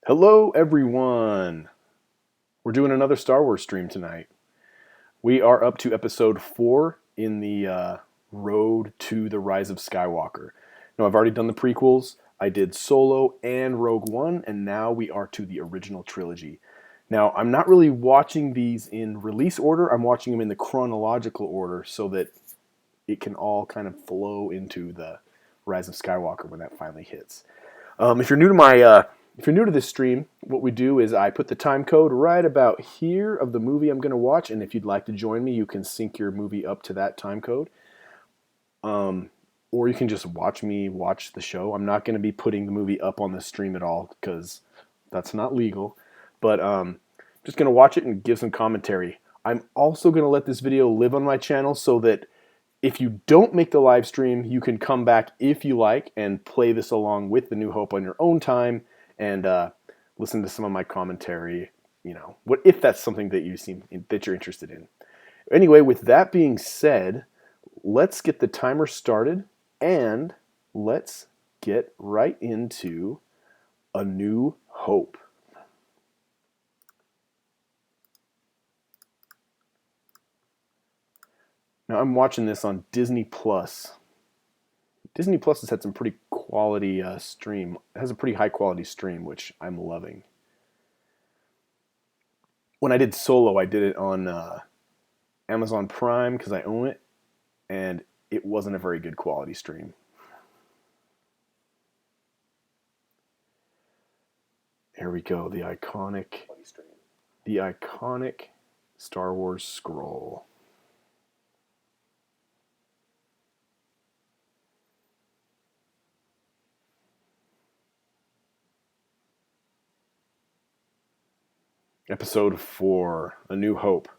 Hello, everyone. We're doing another Star Wars stream tonight. We are up to episode 4 in the road to the Rise of Skywalker. Now, I've already done the prequels. I did Solo and Rogue One, and now we are to the original trilogy. Now, I'm not really watching these in release order. I'm watching them in the chronological order so that it can all kind of flow into the Rise of Skywalker when that finally hits. If you're new to this stream, what we do is I put the time code right about here of the movie I'm going to watch, and if you'd like to join me, you can sync your movie up to that time code. Or you can just watch me watch the show. I'm not going to be putting the movie up on the stream at all because that's not legal. But just going to watch it and give some commentary. I'm also going to let this video live on my channel so that if you don't make the live stream, you can come back if you like and play this along with The New Hope on your own time and listen to some of my commentary. What if that's something that you're interested in. Anyway, with that being said, let's get the timer started and let's get right into A New Hope. Now I'm watching this on Disney Plus. Disney Plus has had some pretty quality stream. It has a pretty high quality stream, which I'm loving. When I did Solo, I did it on Amazon Prime because I own it, and it wasn't a very good quality stream. Here we go, the iconic Star Wars scroll. Episode 4, A New Hope.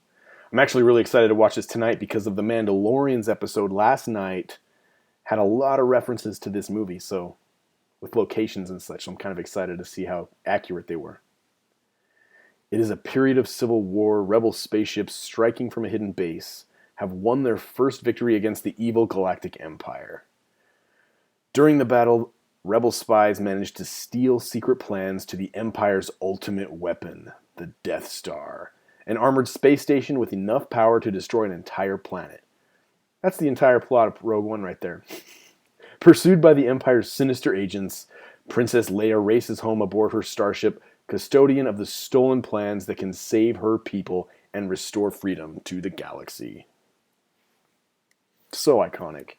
I'm actually really excited to watch this tonight because of the Mandalorian's episode last night had a lot of references to this movie, so with locations and such, so I'm kind of excited to see how accurate they were. It is a period of civil war. Rebel spaceships striking from a hidden base have won their first victory against the evil Galactic Empire. During the battle, Rebel spies managed to steal secret plans to the Empire's ultimate weapon, the Death Star, an armored space station with enough power to destroy an entire planet. That's the entire plot of Rogue One right there. Pursued by the Empire's sinister agents, Princess Leia races home aboard her starship, custodian of the stolen plans that can save her people and restore freedom to the galaxy. So iconic.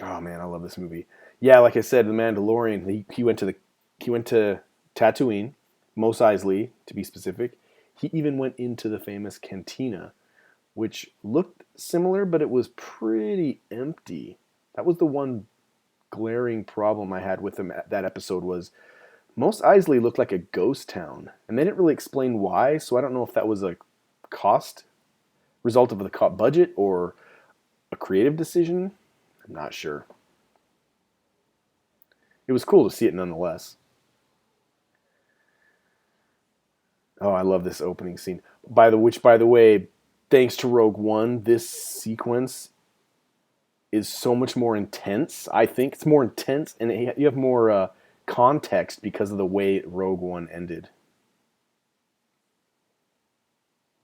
Oh man, I love this movie. Yeah, like I said, The Mandalorian. He went to Tatooine, Mos Eisley to be specific. He even went into the famous cantina, which looked similar, but it was pretty empty. That was the one glaring problem I had with that episode was Mos Eisley looked like a ghost town, and they didn't really explain why. So I don't know if that was a cost result of the budget or a creative decision. I'm not sure. It was cool to see it nonetheless. Oh, I love this opening scene. By the way, thanks to Rogue One, this sequence is so much more intense. I think it's more intense, and you have more context because of the way Rogue One ended.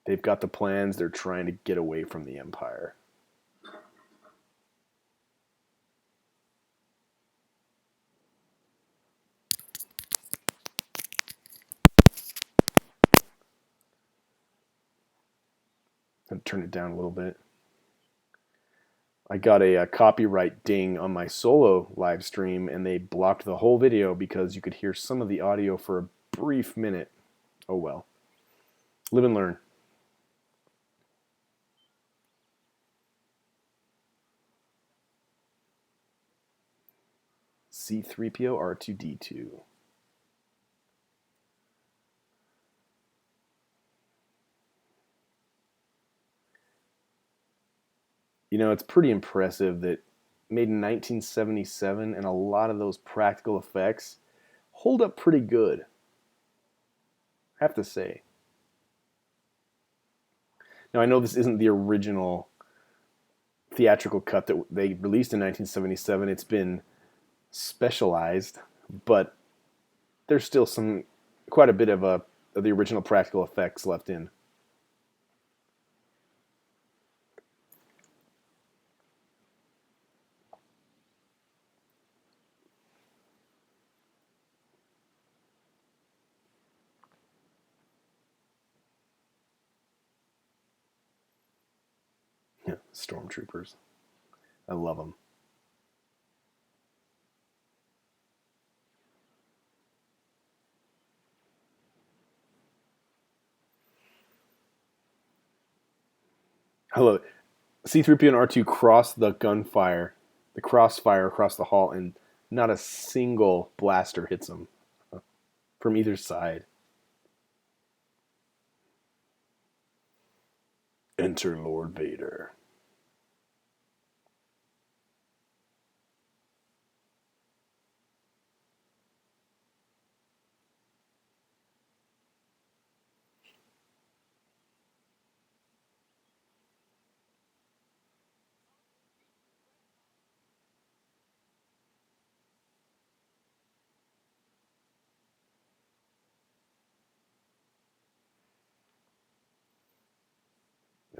They've got the plans. They're trying to get away from the Empire. I'm going to turn it down a little bit. I got a copyright ding on my Solo live stream, and they blocked the whole video because you could hear some of the audio for a brief minute. Oh well. Live and learn. C-3PO R2-D2. It's pretty impressive that made in 1977, and a lot of those practical effects hold up pretty good, I have to say. Now, I know this isn't the original theatrical cut that they released in 1977. It's been specialized, but there's still quite a bit of the original practical effects left in. Yeah, stormtroopers. I love them. Hello, C-3PO and R2 cross the gunfire, the crossfire across the hall, and not a single blaster hits them from either side. Enter Lord Vader.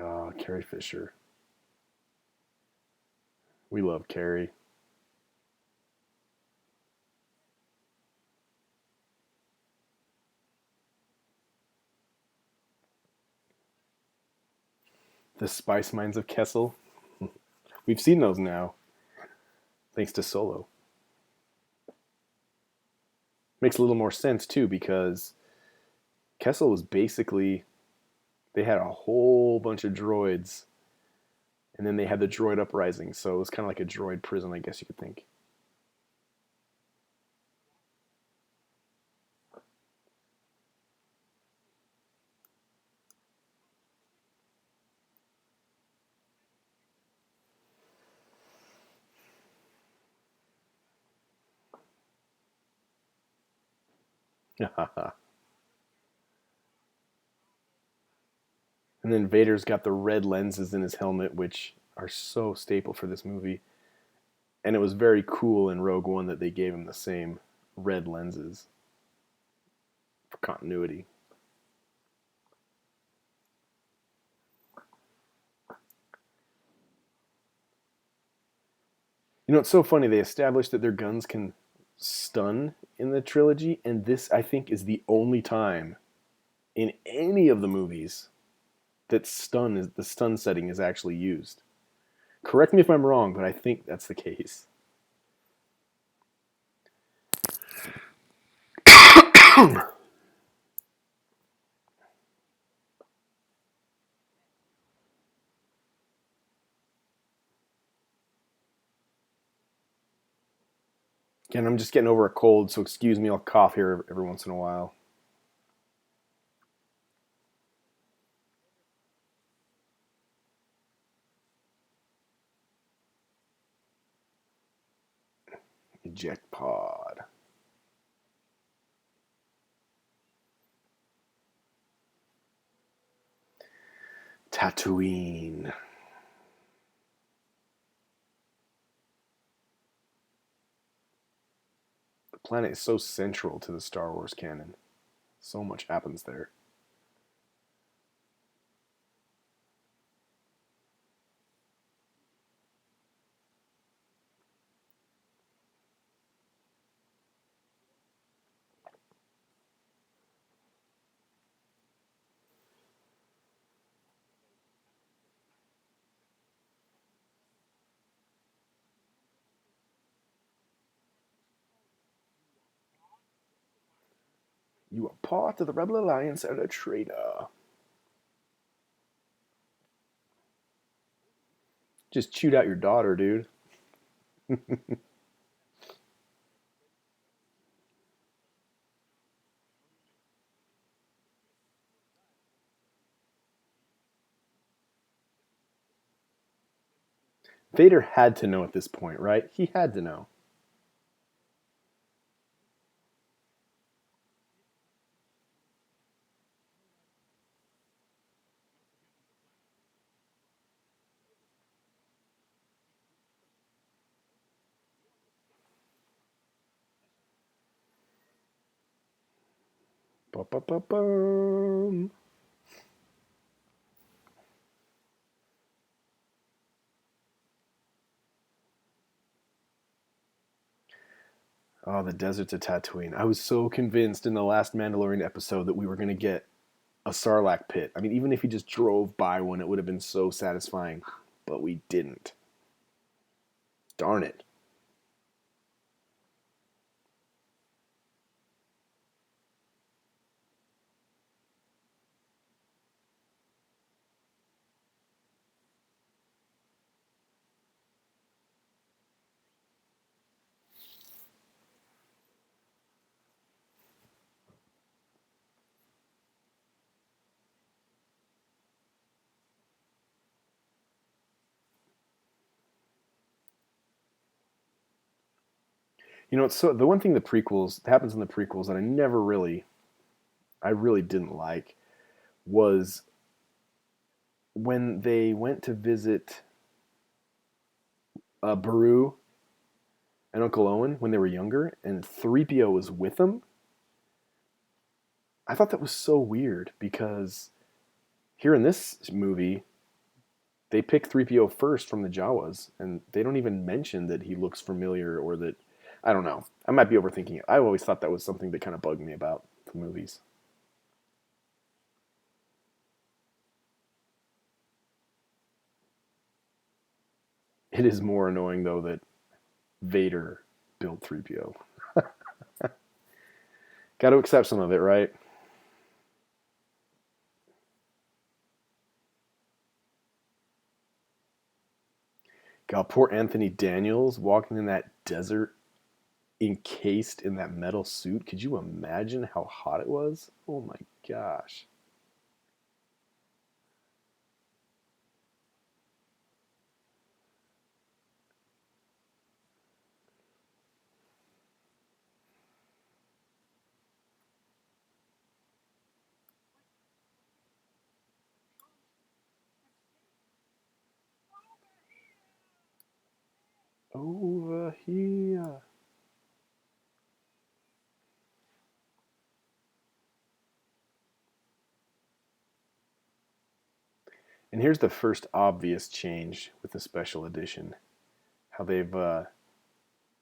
Oh, Carrie Fisher. We love Carrie. The Spice Mines of Kessel. We've seen those now, thanks to Solo. Makes a little more sense too because Kessel was basically they had a whole bunch of droids, and then they had the droid uprising, so it was kind of like a droid prison, I guess you could think. And then Vader's got the red lenses in his helmet, which are so staple for this movie. And it was very cool in Rogue One that they gave him the same red lenses for continuity. You know, it's so funny. They established that their guns can stun in the trilogy, and this, I think, is the only time in any of the movies that the stun setting is actually used. Correct me if I'm wrong, but I think that's the case. Again, I'm just getting over a cold, so excuse me, I'll cough here every once in a while. Eject pod. Tatooine. The planet is so central to the Star Wars canon. So much happens there. You are part of the Rebel Alliance and a traitor. Just chewed out your daughter, dude. Vader had to know at this point, right? He had to know. Ba-ba-ba-bum. Oh, the deserts of Tatooine. I was so convinced in the last Mandalorian episode that we were going to get a Sarlacc pit. I mean, even if he just drove by one, it would have been so satisfying. But we didn't. Darn it. You know, so the one thing the prequels happens in the prequels that I really didn't like was when they went to visit Baru and Uncle Owen when they were younger, and 3PO was with them. I thought that was so weird because here in this movie, they pick 3PO first from the Jawas, and they don't even mention that he looks familiar or that. I don't know. I might be overthinking it. I always thought that was something that kind of bugged me about the movies. It is more annoying, though, that Vader built 3PO. Got to accept some of it, right? God, poor Anthony Daniels walking in that desert encased in that metal suit. Could you imagine how hot it was? Oh my gosh. Over here. And here's the first obvious change with the special edition. How they've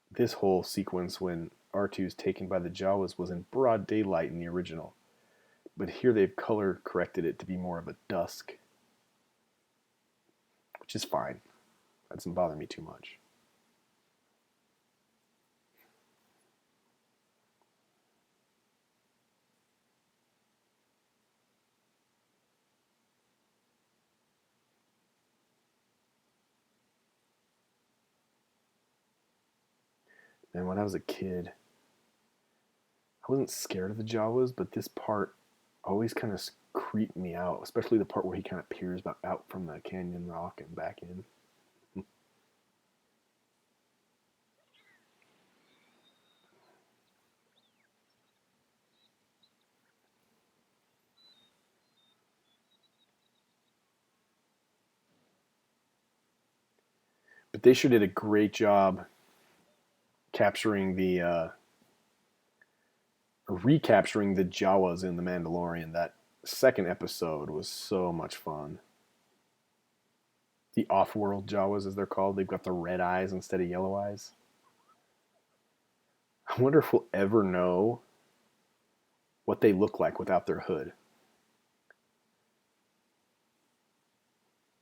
this whole sequence when R2's taken by the Jawas was in broad daylight in the original. But here they've color corrected it to be more of a dusk, which is fine. That doesn't bother me too much. And when I was a kid, I wasn't scared of the Jawas, but this part always kind of creeped me out, especially the part where he kind of peers out from the canyon rock and back in. But they sure did a great job capturing the recapturing the Jawas in the Mandalorian. That second episode was so much fun. The off-world Jawas, as they're called, they've got the red eyes instead of yellow eyes. I wonder if we'll ever know what they look like without their hood.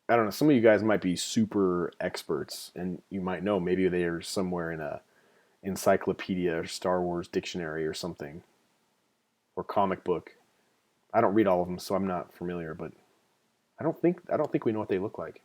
I don't know. Some of you guys might be super experts, and you might know. Maybe they are somewhere in a encyclopedia or Star Wars dictionary or something, or comic book. I don't read all of them, so I'm not familiar. But I don't think we know what they look like.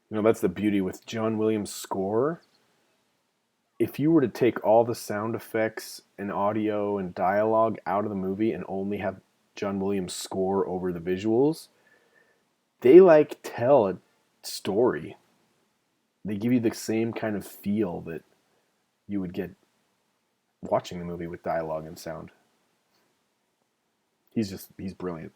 You know, that's the beauty with John Williams' score. if you were to take all the sound effects and audio and dialogue out of the movie and only have John Williams score over the visuals, they like tell a story. They give you the same kind of feel that you would get watching the movie with dialogue and sound. He's brilliant.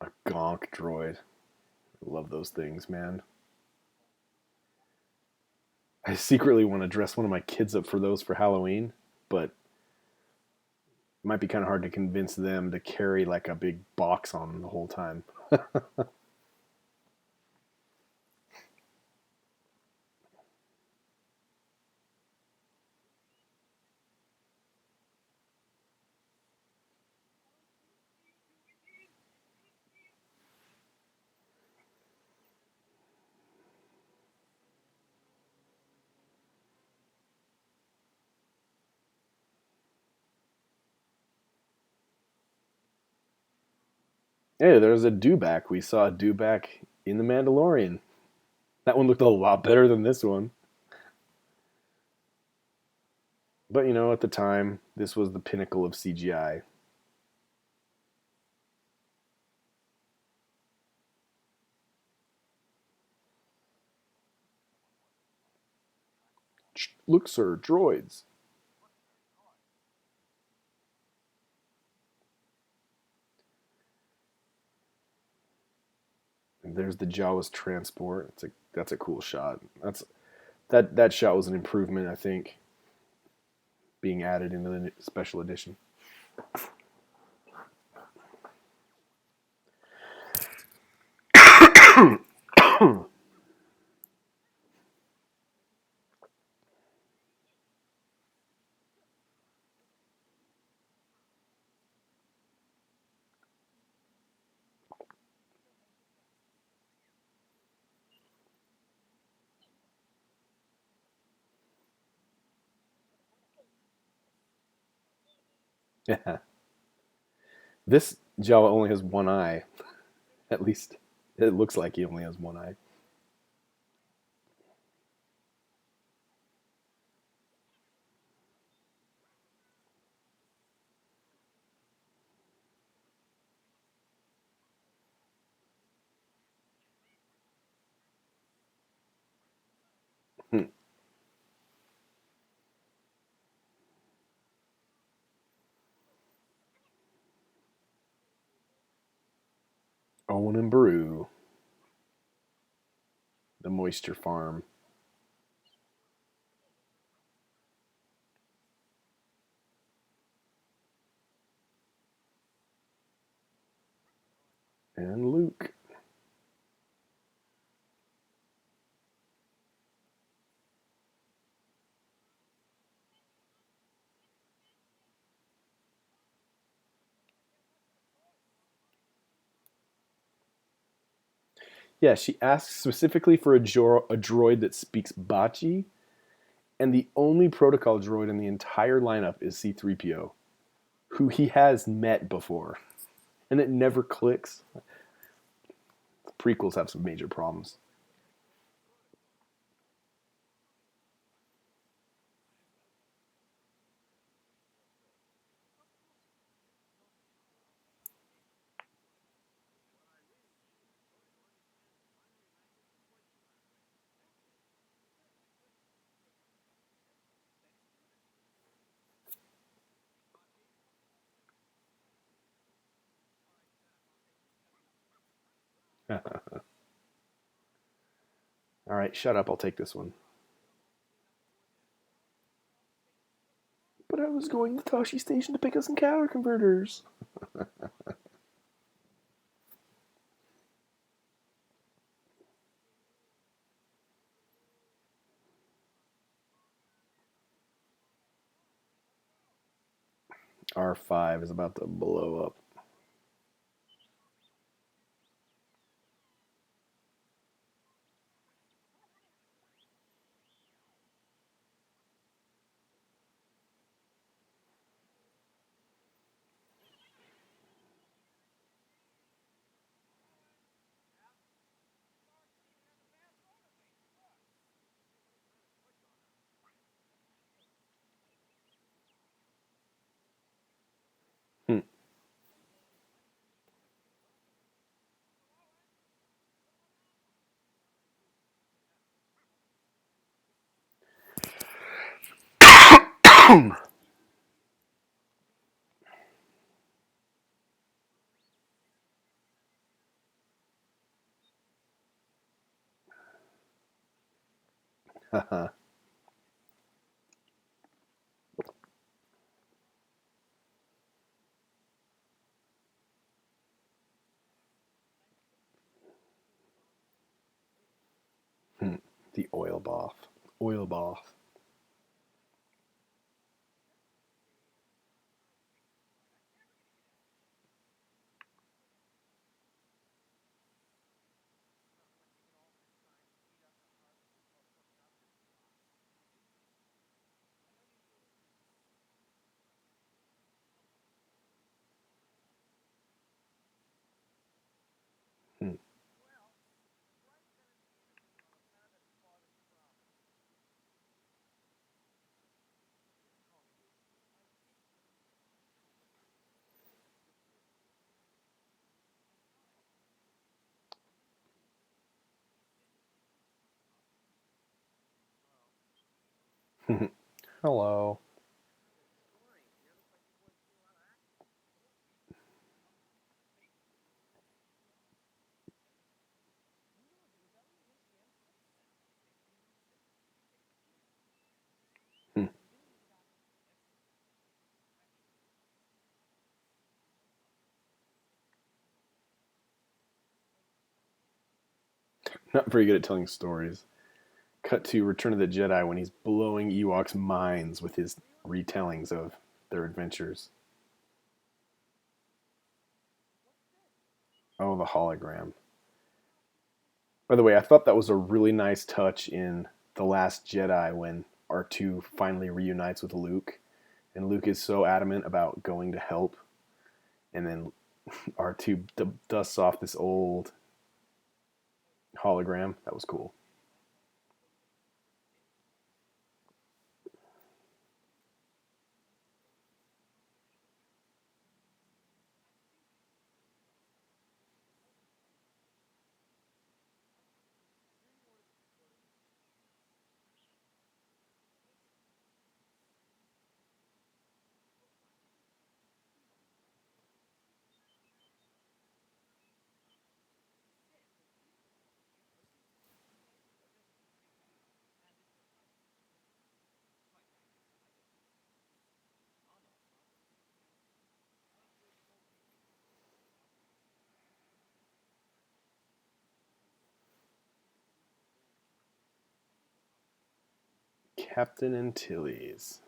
A gonk droid. I love those things, man. I secretly want to dress one of my kids up for those for Halloween, but it might be kind of hard to convince them to carry like a big box on them the whole time. Hey, there's a dewback. We saw a dewback in The Mandalorian. That one looked a lot better than this one. But you know, at the time, this was the pinnacle of CGI. Look, sir, droids. And there's the Jawa's transport. That's a cool shot. That shot was an improvement, I think, being added into the special edition. This Jawa only has one eye. At least it looks like he only has one eye. Hmm. Owen and Baru, the moisture farm, and Luke. Yeah, she asks specifically for a droid that speaks Bachi, and the only protocol droid in the entire lineup is C3PO, who he has met before, and it never clicks. The prequels have some major problems. All right, shut up. I'll take this one. But I was going to Toshi Station to pick up some cower converters. R5 is about to blow up. The oil bath. Oil bath. Hello. Not very good at telling stories. Cut to Return of the Jedi when he's blowing Ewoks' minds with his retellings of their adventures. Oh, the hologram. By the way, I thought that was a really nice touch in The Last Jedi when R2 finally reunites with Luke, and Luke is so adamant about going to help, and then R2 dusts off this old hologram. That was cool. Captain Antilles.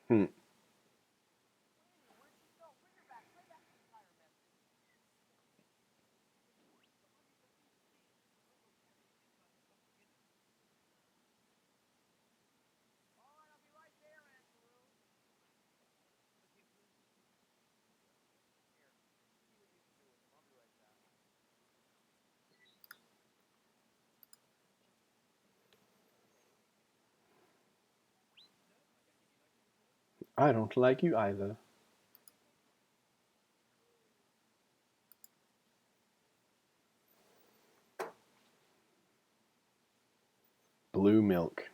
Hmm. I don't like you either. Blue milk.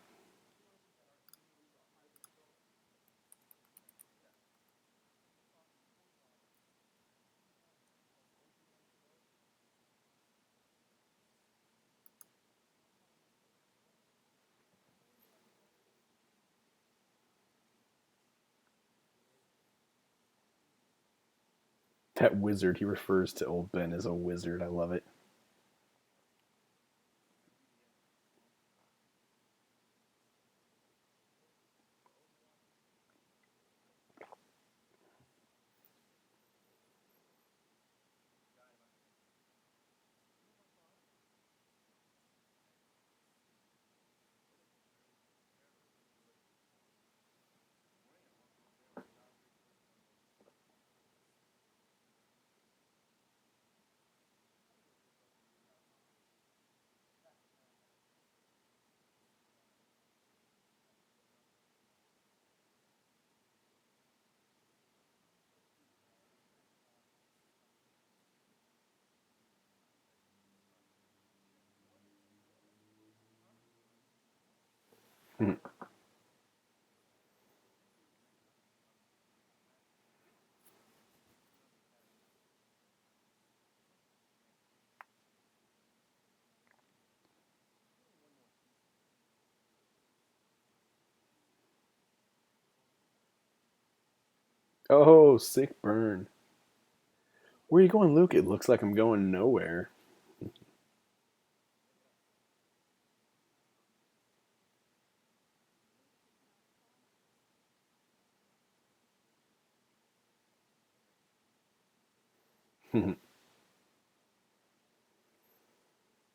That wizard, he refers to old Ben as a wizard. I love it. Oh, sick burn. Where are you going, Luke? It looks like I'm going nowhere.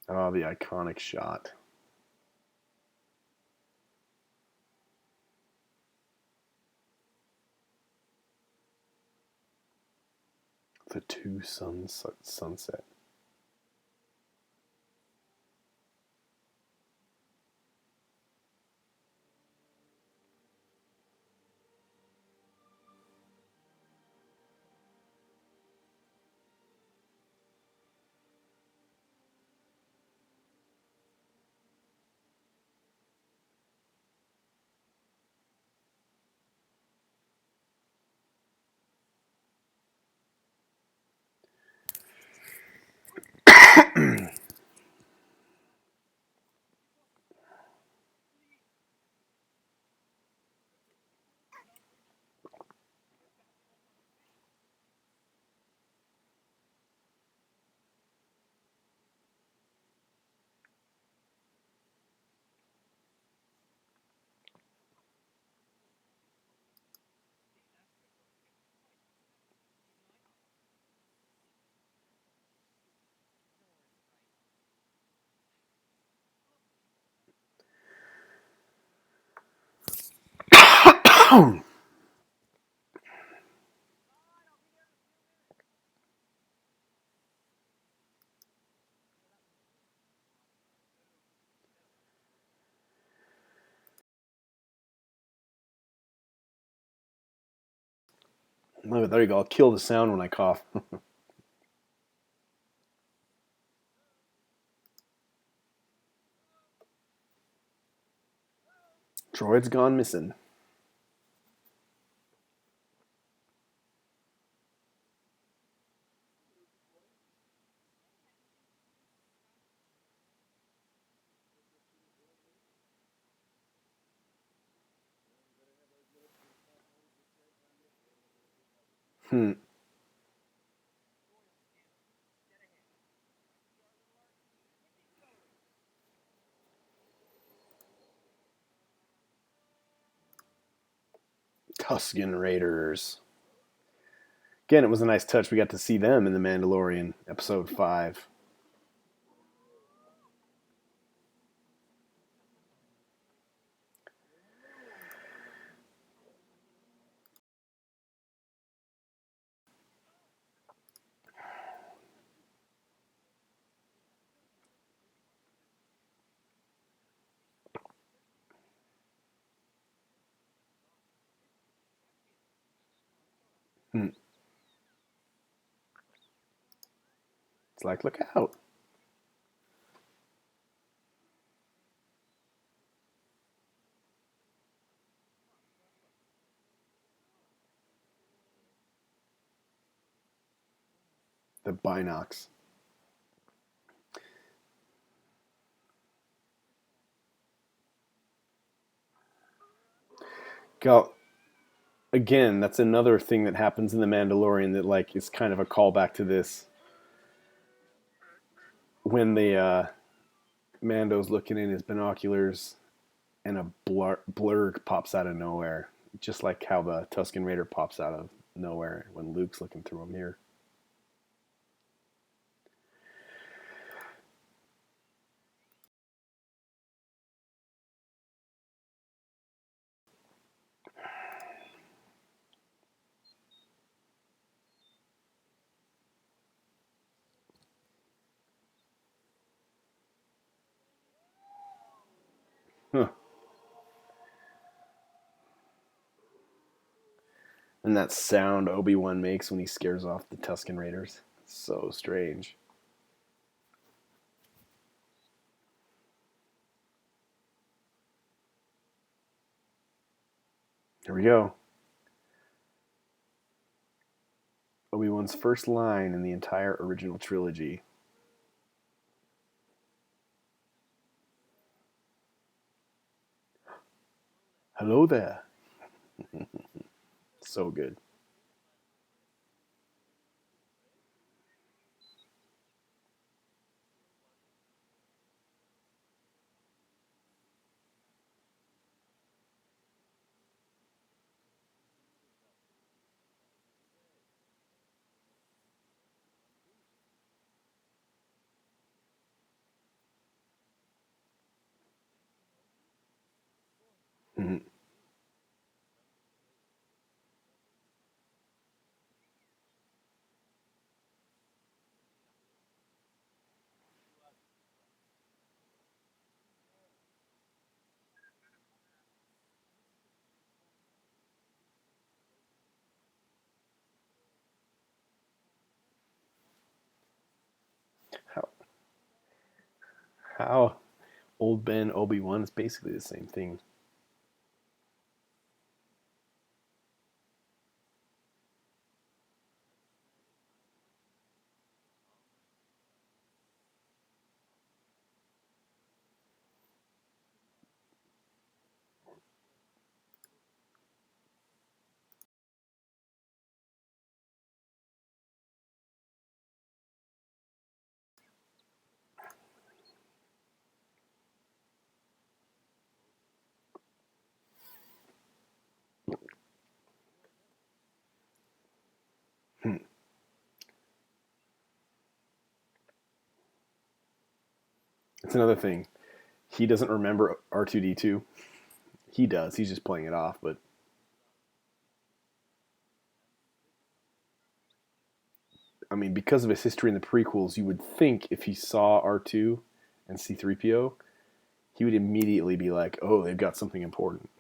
Oh, the iconic shot. The two suns sunset. Oh, there you go. I'll kill the sound when I cough. Droid's gone missing. Hmm. Tusken Raiders. Again, it was a nice touch. We got to see them in The Mandalorian, episode 5. Hmm. It's like, look out. The binocs. Go. Again, that's another thing that happens in The Mandalorian that like is kind of a callback to this. When the Mando's looking in his binoculars and a blur pops out of nowhere, just like how the Tusken Raider pops out of nowhere when Luke's looking through him here. Huh. And that sound Obi-Wan makes when he scares off the Tusken Raiders. So strange. Here we go. Obi-Wan's first line in the entire original trilogy. Hello there. So good. Mhm. How, how old Ben Obi-Wan is basically the same thing. Hmm. It's another thing. He doesn't remember R2D2. He does. He's just playing it off. But I mean, because of his history in the prequels, you would think if he saw R2 and C3PO, he would immediately be like, "Oh, they've got something important."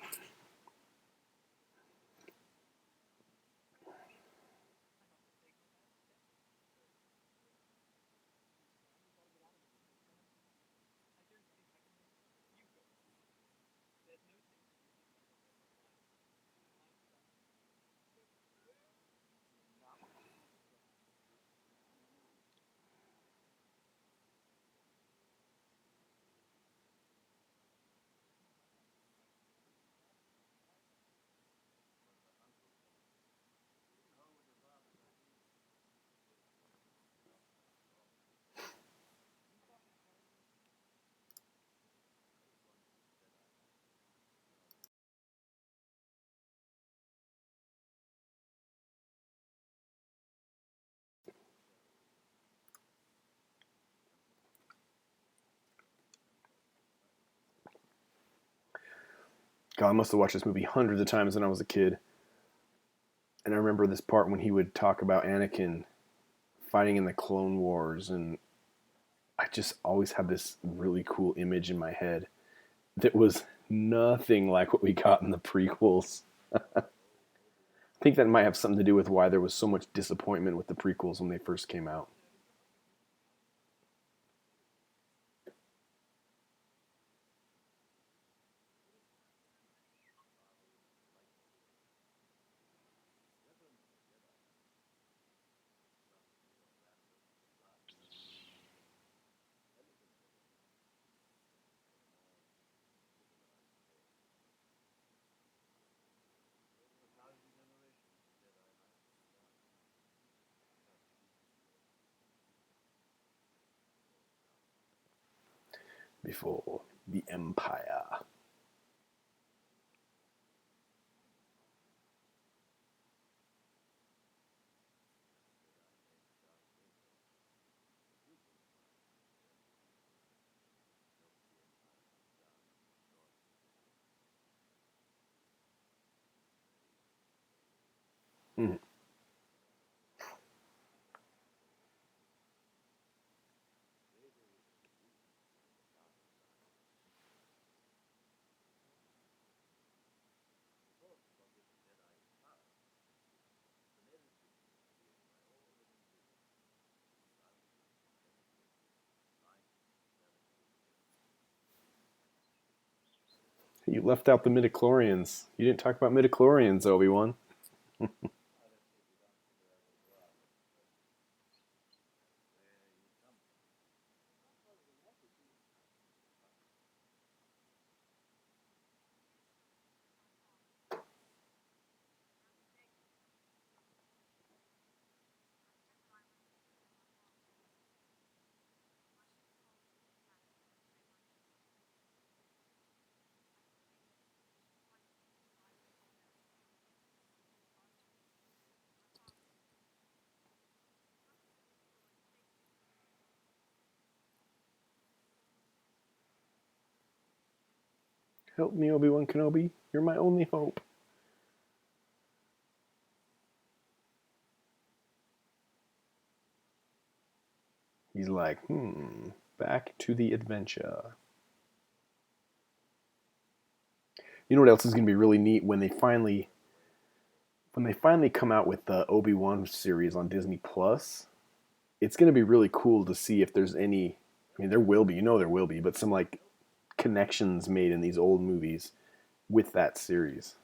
God, I must have watched this movie hundreds of times when I was a kid. And I remember this part when he would talk about Anakin fighting in the Clone Wars, and I just always had this really cool image in my head that was nothing like what we got in the prequels. I think that might have something to do with why there was so much disappointment with the prequels when they first came out. Before the Empire. Mm. You left out the midichlorians. You didn't talk about midichlorians, Obi-Wan. Help me, Obi-Wan Kenobi. You're my only hope. He's like, back to the adventure. You know what else is going to be really neat when they finally come out with the Obi-Wan series on Disney Plus? It's going to be really cool to see if there's any. I mean, there will be. You know, there will be, but some like connections made in these old movies with that series.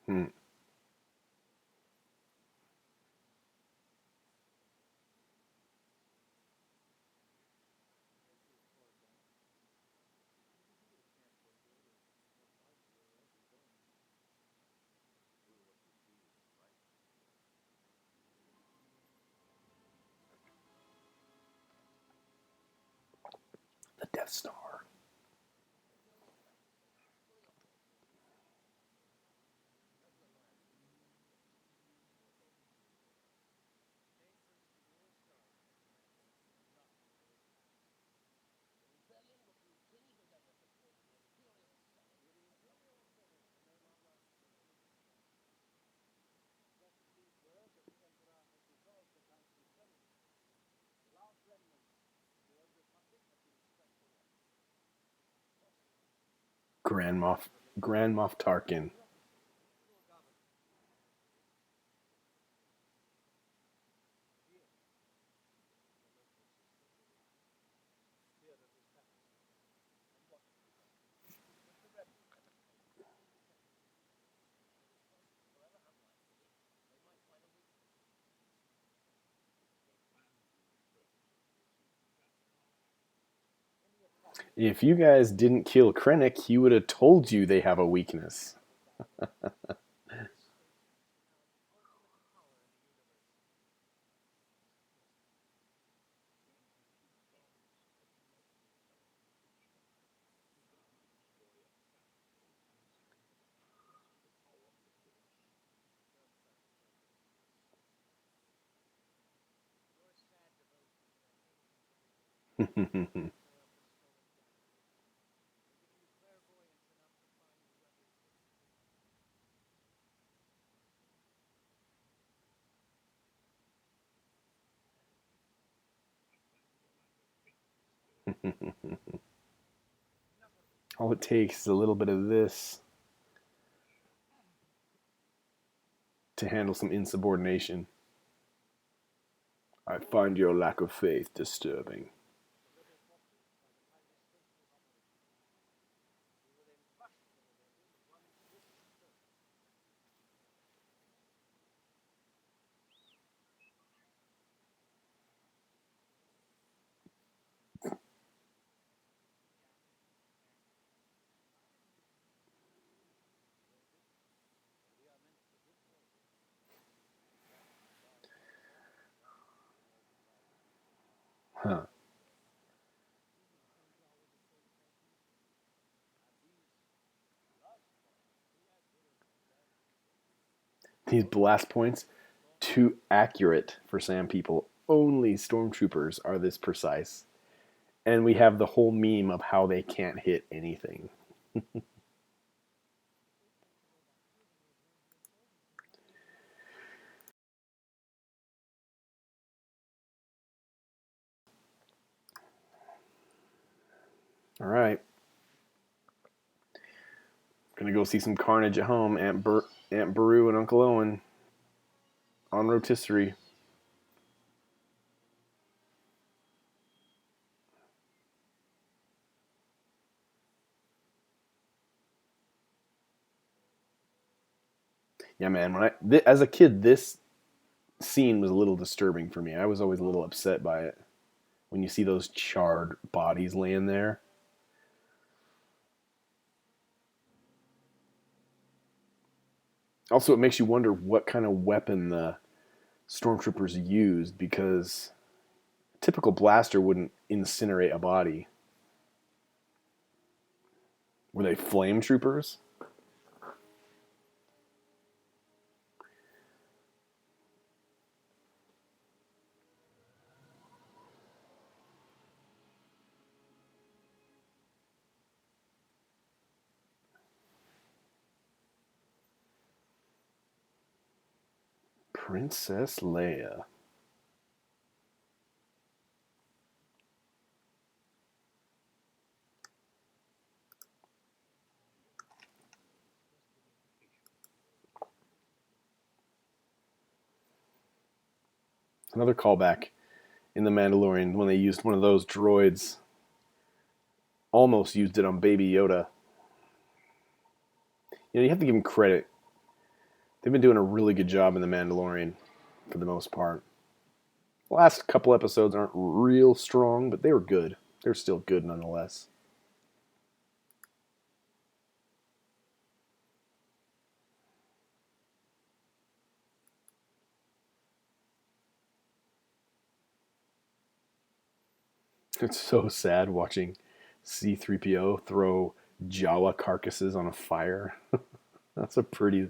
Hmm. The Death Star. Grand Moff Grand Moff Tarkin. If you guys didn't kill Krennic, he would have told you they have a weakness. All it takes is a little bit of this to handle some insubordination. I find your lack of faith disturbing. Huh. These blast points, too accurate for Sam people. Only stormtroopers are this precise. And we have the whole meme of how they can't hit anything. All right. Gonna go see some carnage at home. Aunt Beru and Uncle Owen on rotisserie. Yeah, man. As a kid, this scene was a little disturbing for me. I was always a little upset by it when you see those charred bodies laying there. Also, it makes you wonder what kind of weapon the stormtroopers used because a typical blaster wouldn't incinerate a body. Were they flame troopers? Princess Leia. Another callback in The Mandalorian when they used one of those droids. Almost used it on Baby Yoda. You know, you have to give them credit. They've been doing a really good job in The Mandalorian for the most part. The last couple episodes aren't real strong, but they were good. They're still good nonetheless. It's so sad watching C3PO throw Jawa carcasses on a fire. That's a pretty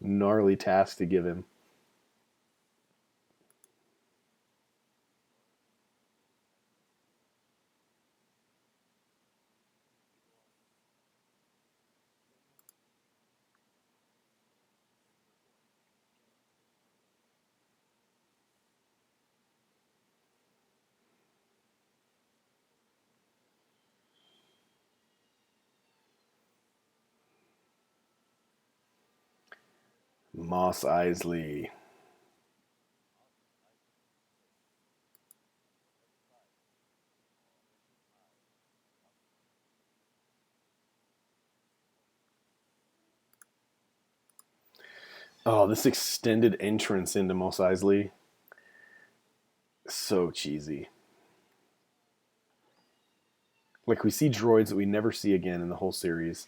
gnarly task to give him. Moss Eisley. Oh, this extended entrance into Moss Eisley. So cheesy. Like we see droids that we never see again in the whole series.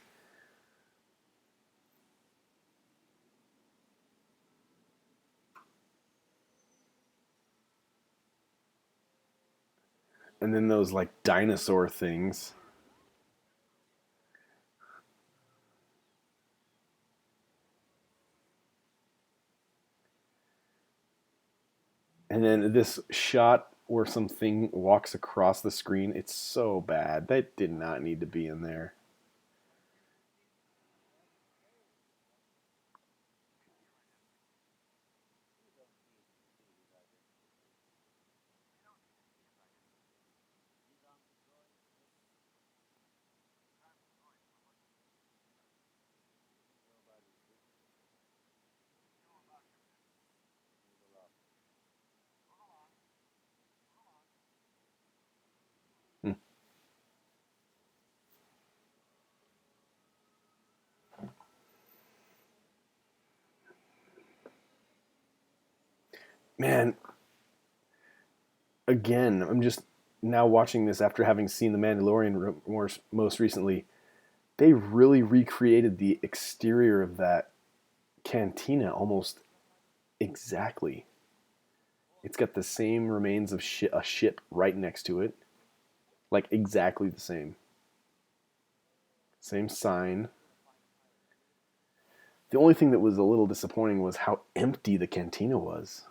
And then those like dinosaur things. And then this shot where something walks across the screen, it's so bad. That did not need to be in there. Hmm. Man, again, I'm just now watching this after having seen The Mandalorian most recently. They really recreated the exterior of that cantina almost exactly. It's got the same remains of a ship right next to it, like exactly the same. Same sign. The only thing that was a little disappointing was how empty the cantina was.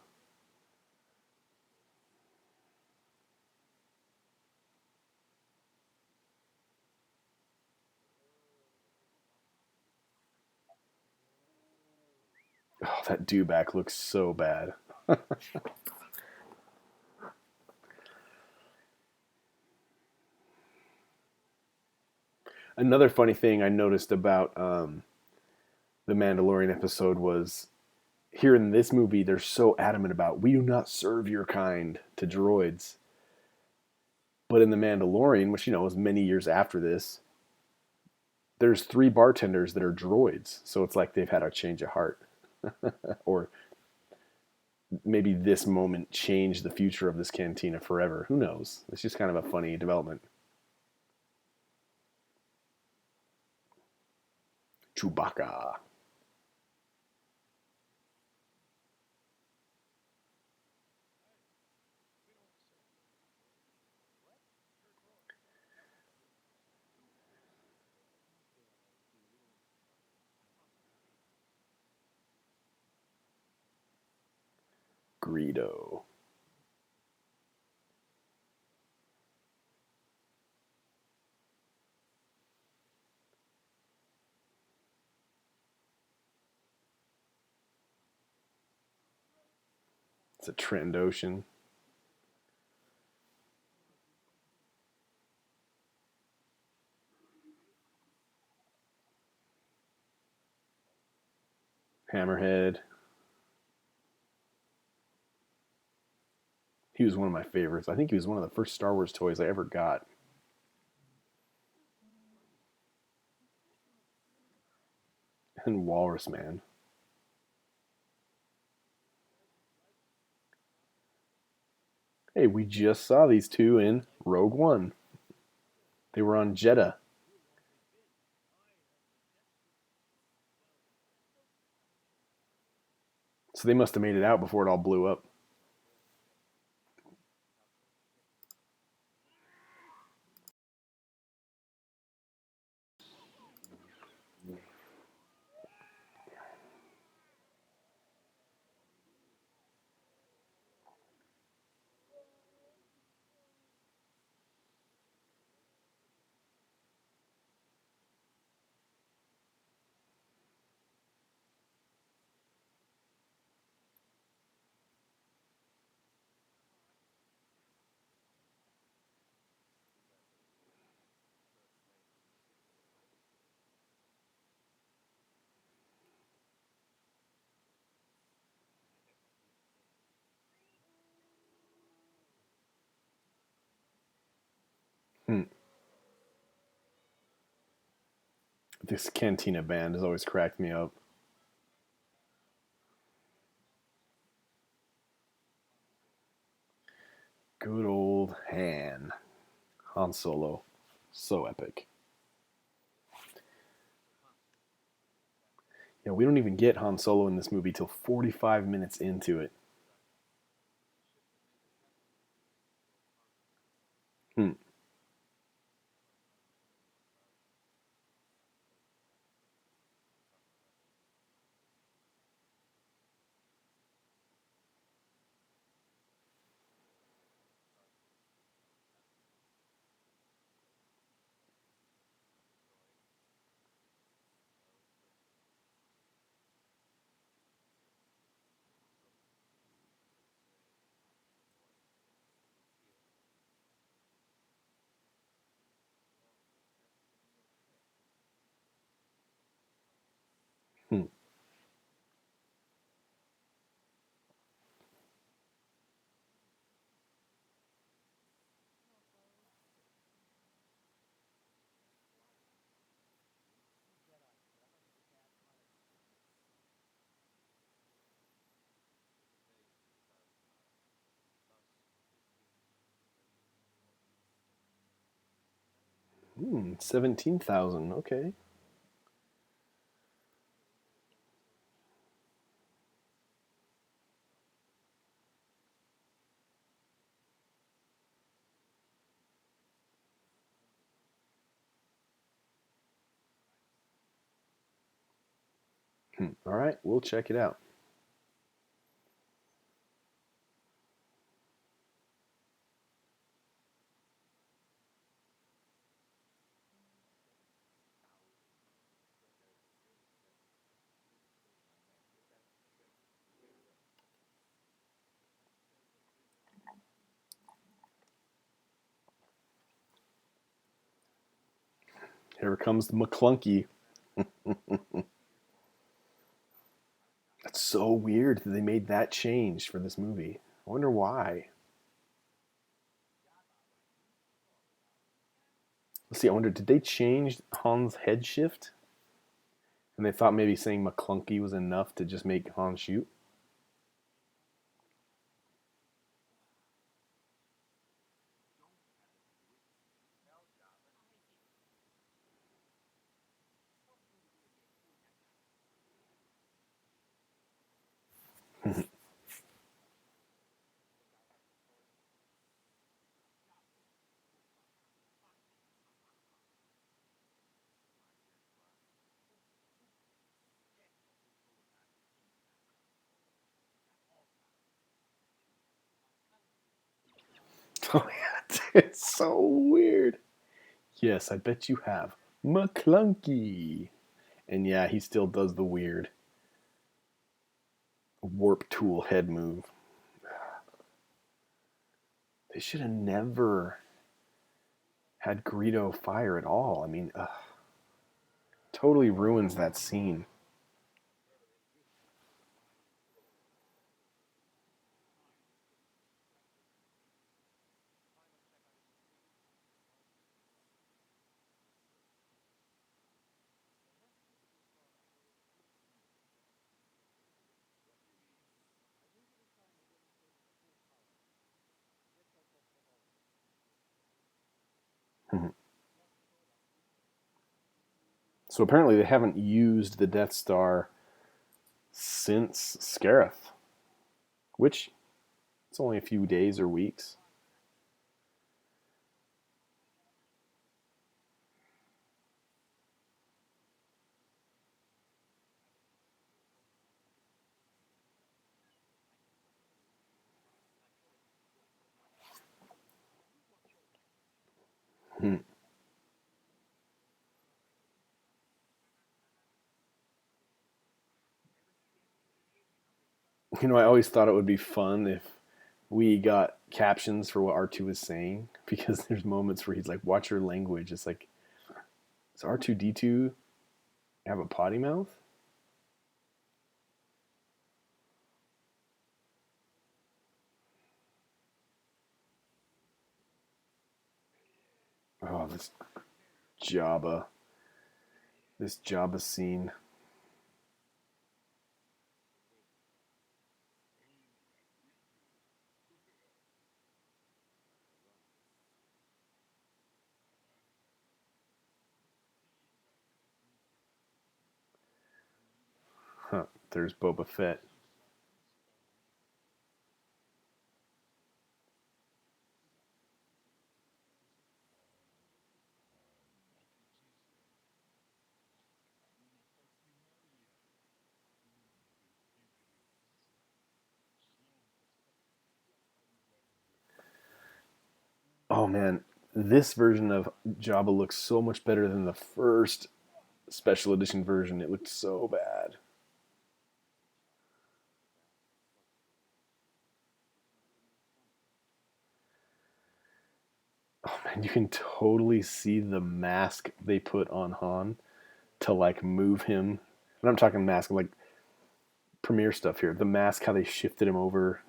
Oh, that dewback looks so bad. Another funny thing I noticed about the Mandalorian episode was here in this movie, they're so adamant about we do not serve your kind to droids. But in the Mandalorian, which was many years after this, there's 3 bartenders that are droids. So it's like they've had a change of heart, or maybe this moment changed the future of this cantina forever. Who knows? It's just kind of a funny development. Chewbacca. Greedo. It's a Trandoshan. Hammerhead. He was one of my favorites. I think he was one of the first Star Wars toys I ever got. And Walrus Man. Hey, we just saw these two in Rogue One. They were on Jeddah. So they must have made it out before it all blew up. Hmm. This Cantina band has always cracked me up. Good old Han Solo. So epic. Yeah, we don't even get Han Solo in this movie till 45 minutes into it. Hmm. Hmm. 17,000. Okay. All right, we'll check it out. Here comes the McClunky. That's so weird that they made that change for this movie. I wonder why. Let's see, I wonder, did they change Han's head shift? And they thought maybe saying McClunky was enough to just make Han shoot? Oh, yeah, it's so weird. Yes, I bet you have. McClunky. And yeah, he still does the weird warp tool head move. They should have never had Greedo fire at all. I mean, totally ruins that scene. So apparently they haven't used the Death Star since Scarif, which it's only a few days or weeks. Hmm. You know, I always thought it would be fun if we got captions for what R2 is saying because there's moments where he's like, watch your language. It's like, does R2D2 have a potty mouth? Oh, Jabba. This Jabba scene. Huh, there's Boba Fett. Oh man, this version of Jabba looks so much better than the first special edition version. It looked so bad. Oh man, you can totally see the mask they put on Han to like move him. And I'm talking mask like premiere stuff here. The mask, how they shifted him over.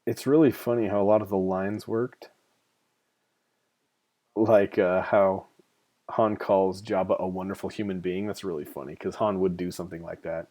It's really funny how a lot of the lines worked. Like how Han calls Jabba a wonderful human being. That's really funny because Han would do something like that.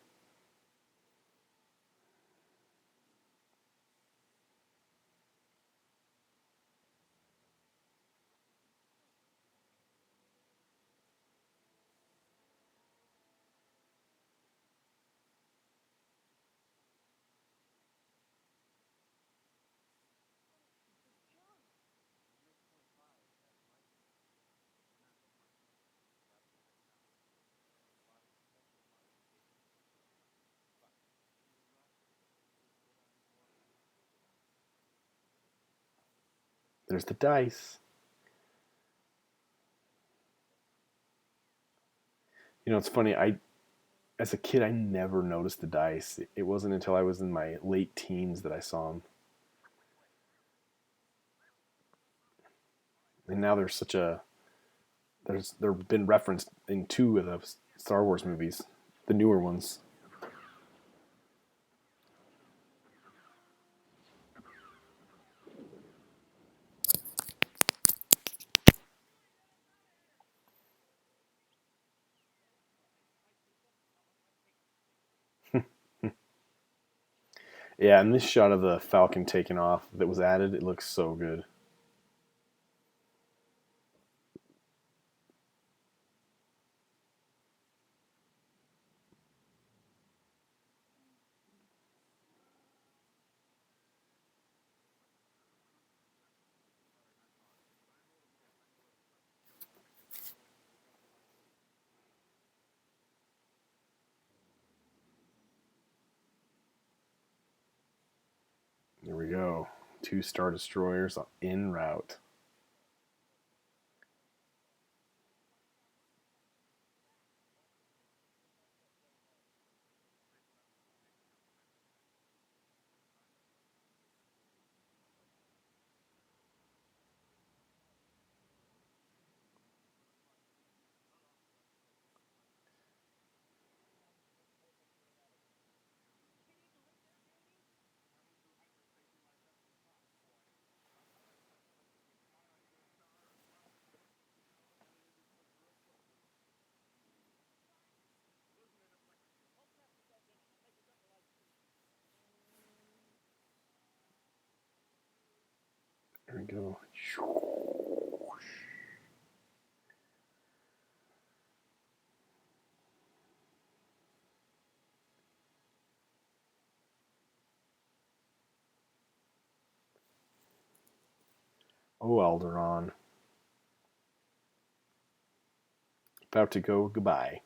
There's the dice. It's funny. As a kid, I never noticed the dice. It wasn't until I was in my late teens that I saw them. And now there's such a they've been referenced in two of the Star Wars movies, the newer ones. Yeah, and this shot of the Falcon taking off that was added, it looks so good. Here we go. Two Star Destroyers en route. There we go. Oh, Alderaan. About to go goodbye.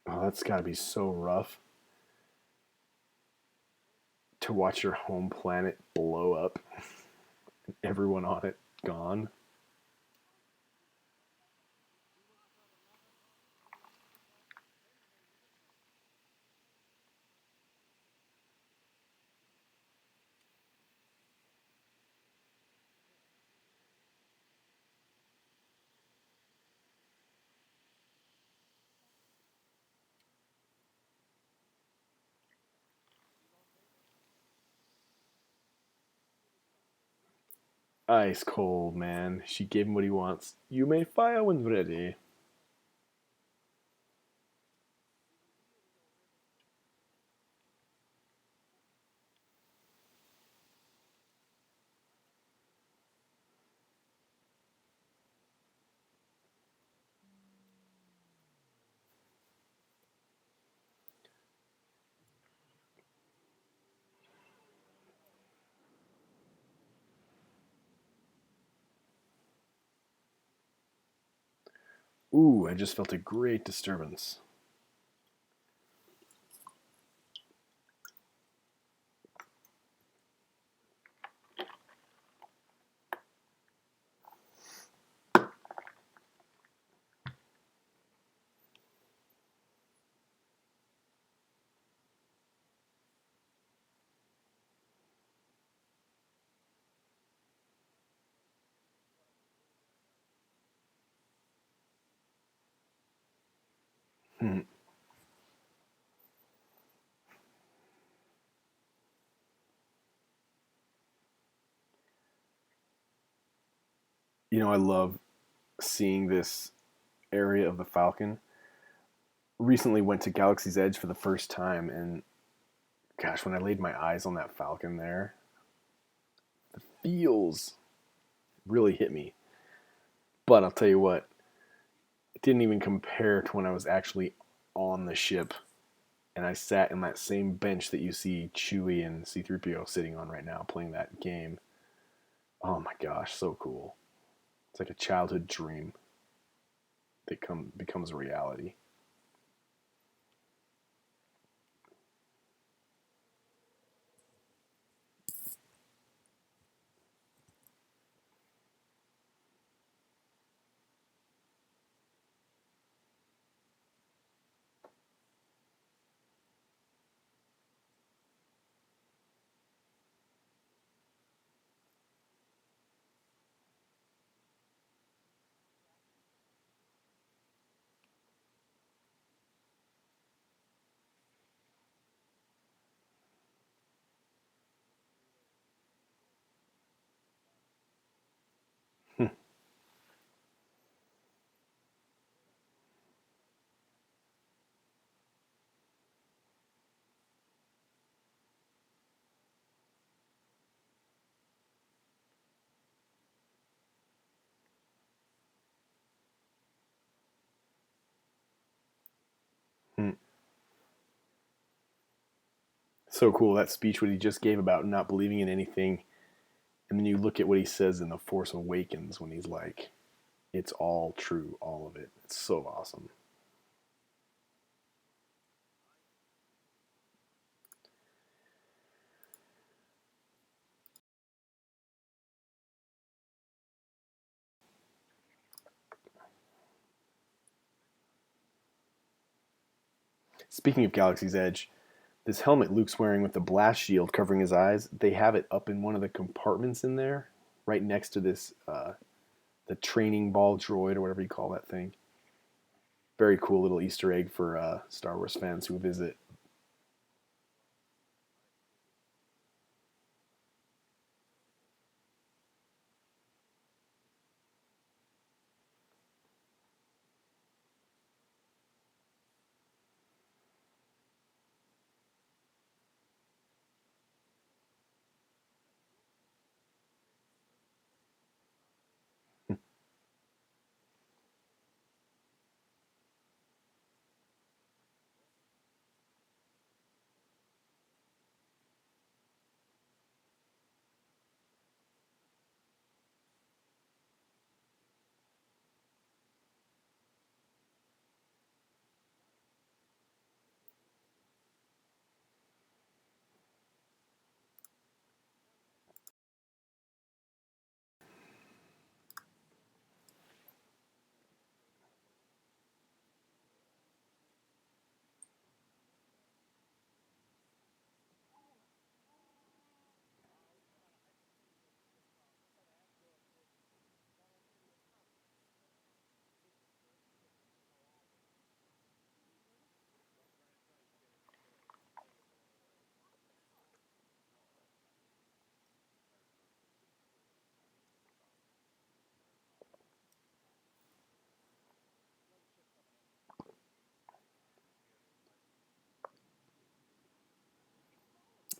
Oh, that's got to be so rough to watch your home planet blow up. Everyone on it gone. Ice cold, man. She gave him what he wants. You may fire when ready. Ooh, I just felt a great disturbance. Hmm. I love seeing this area of the Falcon. recently went to Galaxy's Edge for the first time, and gosh, when I laid my eyes on that Falcon there, the feels really hit me. But I'll tell you what, it didn't even compare to when I was actually on the ship and I sat in that same bench that you see Chewie and C-3PO sitting on right now playing that game. Oh my gosh, so cool. It's like a childhood dream that becomes a reality. So cool, that speech what he just gave about not believing in anything, and then you look at what he says in The Force Awakens when he's like, it's all true, all of it. It's so awesome. Speaking of Galaxy's Edge, this helmet Luke's wearing with the blast shield covering his eyes, they have it up in one of the compartments in there, right next to this the training ball droid or whatever you call that thing. Very cool little Easter egg for Star Wars fans who visit.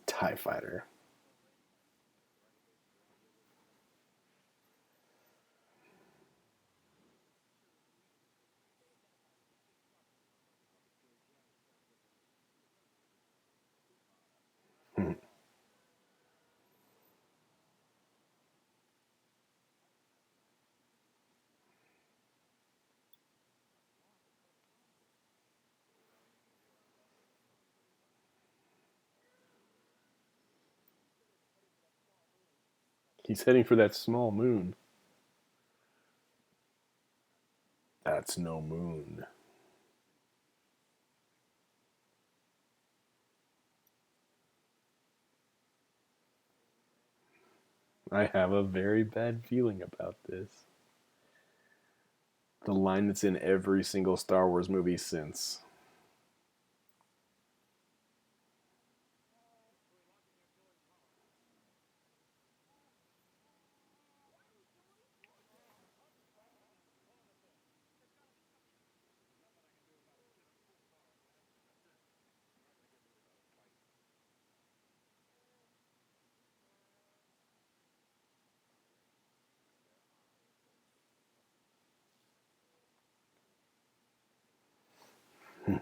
TIE Fighter. He's heading for that small moon. That's no moon. I have a very bad feeling about this. The line that's in every single Star Wars movie since. A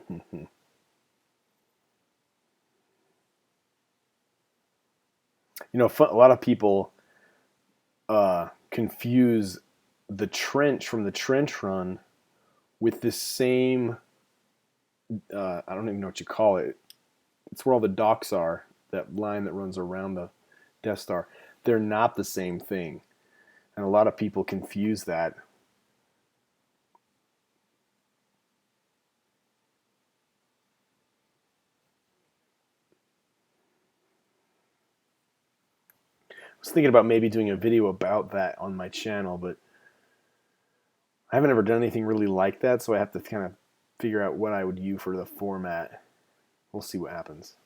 lot of people confuse the trench from the trench run with this same. I don't even know what you call it. It's where all the docks are. That line that runs around the Death Star. They're not the same thing, and a lot of people confuse that. I was thinking about maybe doing a video about that on my channel, but I haven't ever done anything really like that, so I have to kind of figure out what I would use for the format. We'll see what happens.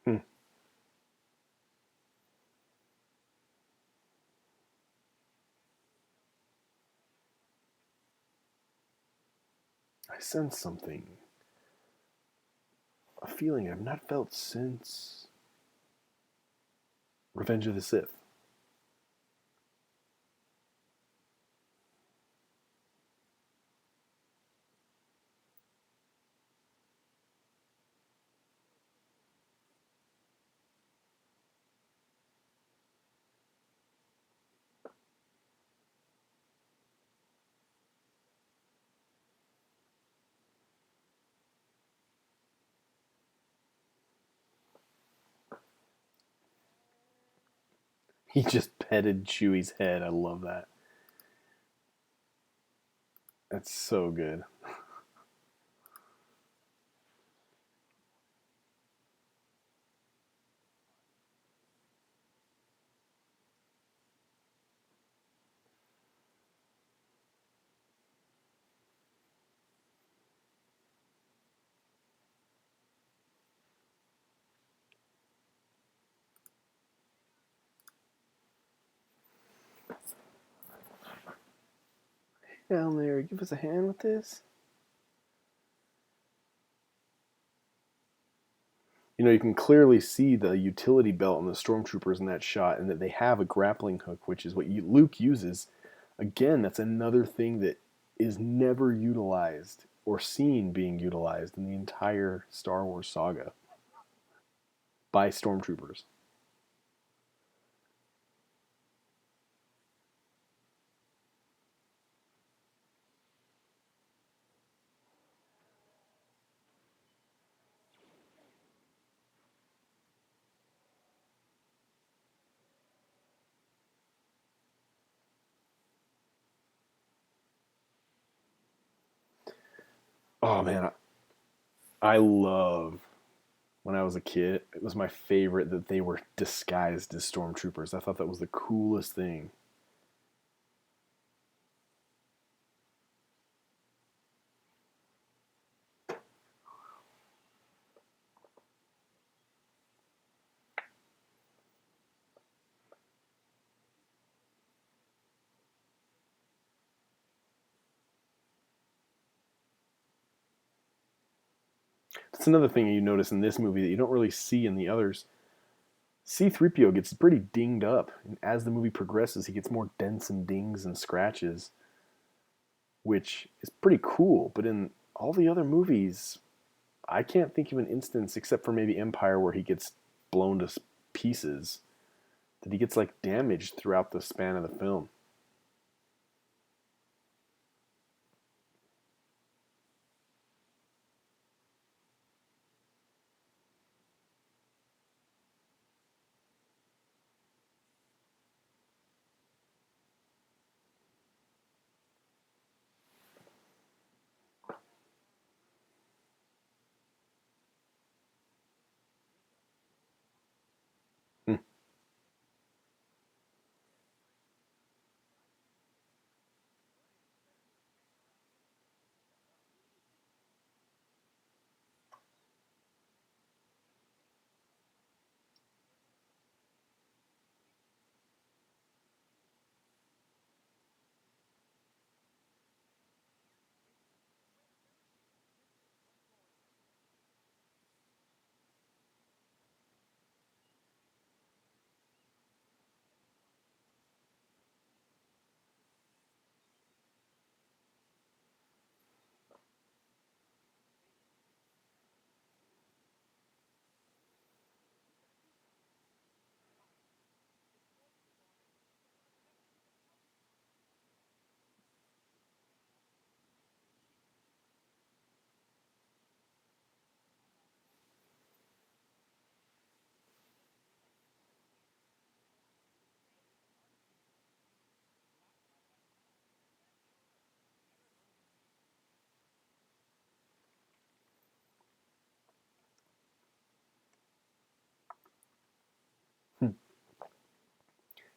Hmm. I sense something. A feeling I've not felt since Revenge of the Sith. He just petted Chewie's head. I love that. That's so good. Down there, give us a hand with this. You can clearly see the utility belt on the stormtroopers in that shot, and that they have a grappling hook, which is what Luke uses. Again, that's another thing that is never utilized or seen being utilized in the entire Star Wars saga by stormtroopers. Oh man, I love when I was a kid. It was my favorite that they were disguised as stormtroopers. I thought that was the coolest thing. That's another thing you notice in this movie that you don't really see in the others. C3PO gets pretty dinged up, and as the movie progresses, he gets more dents and dings and scratches, which is pretty cool. But in all the other movies, I can't think of an instance except for maybe Empire where he gets blown to pieces, that he gets like damaged throughout the span of the film.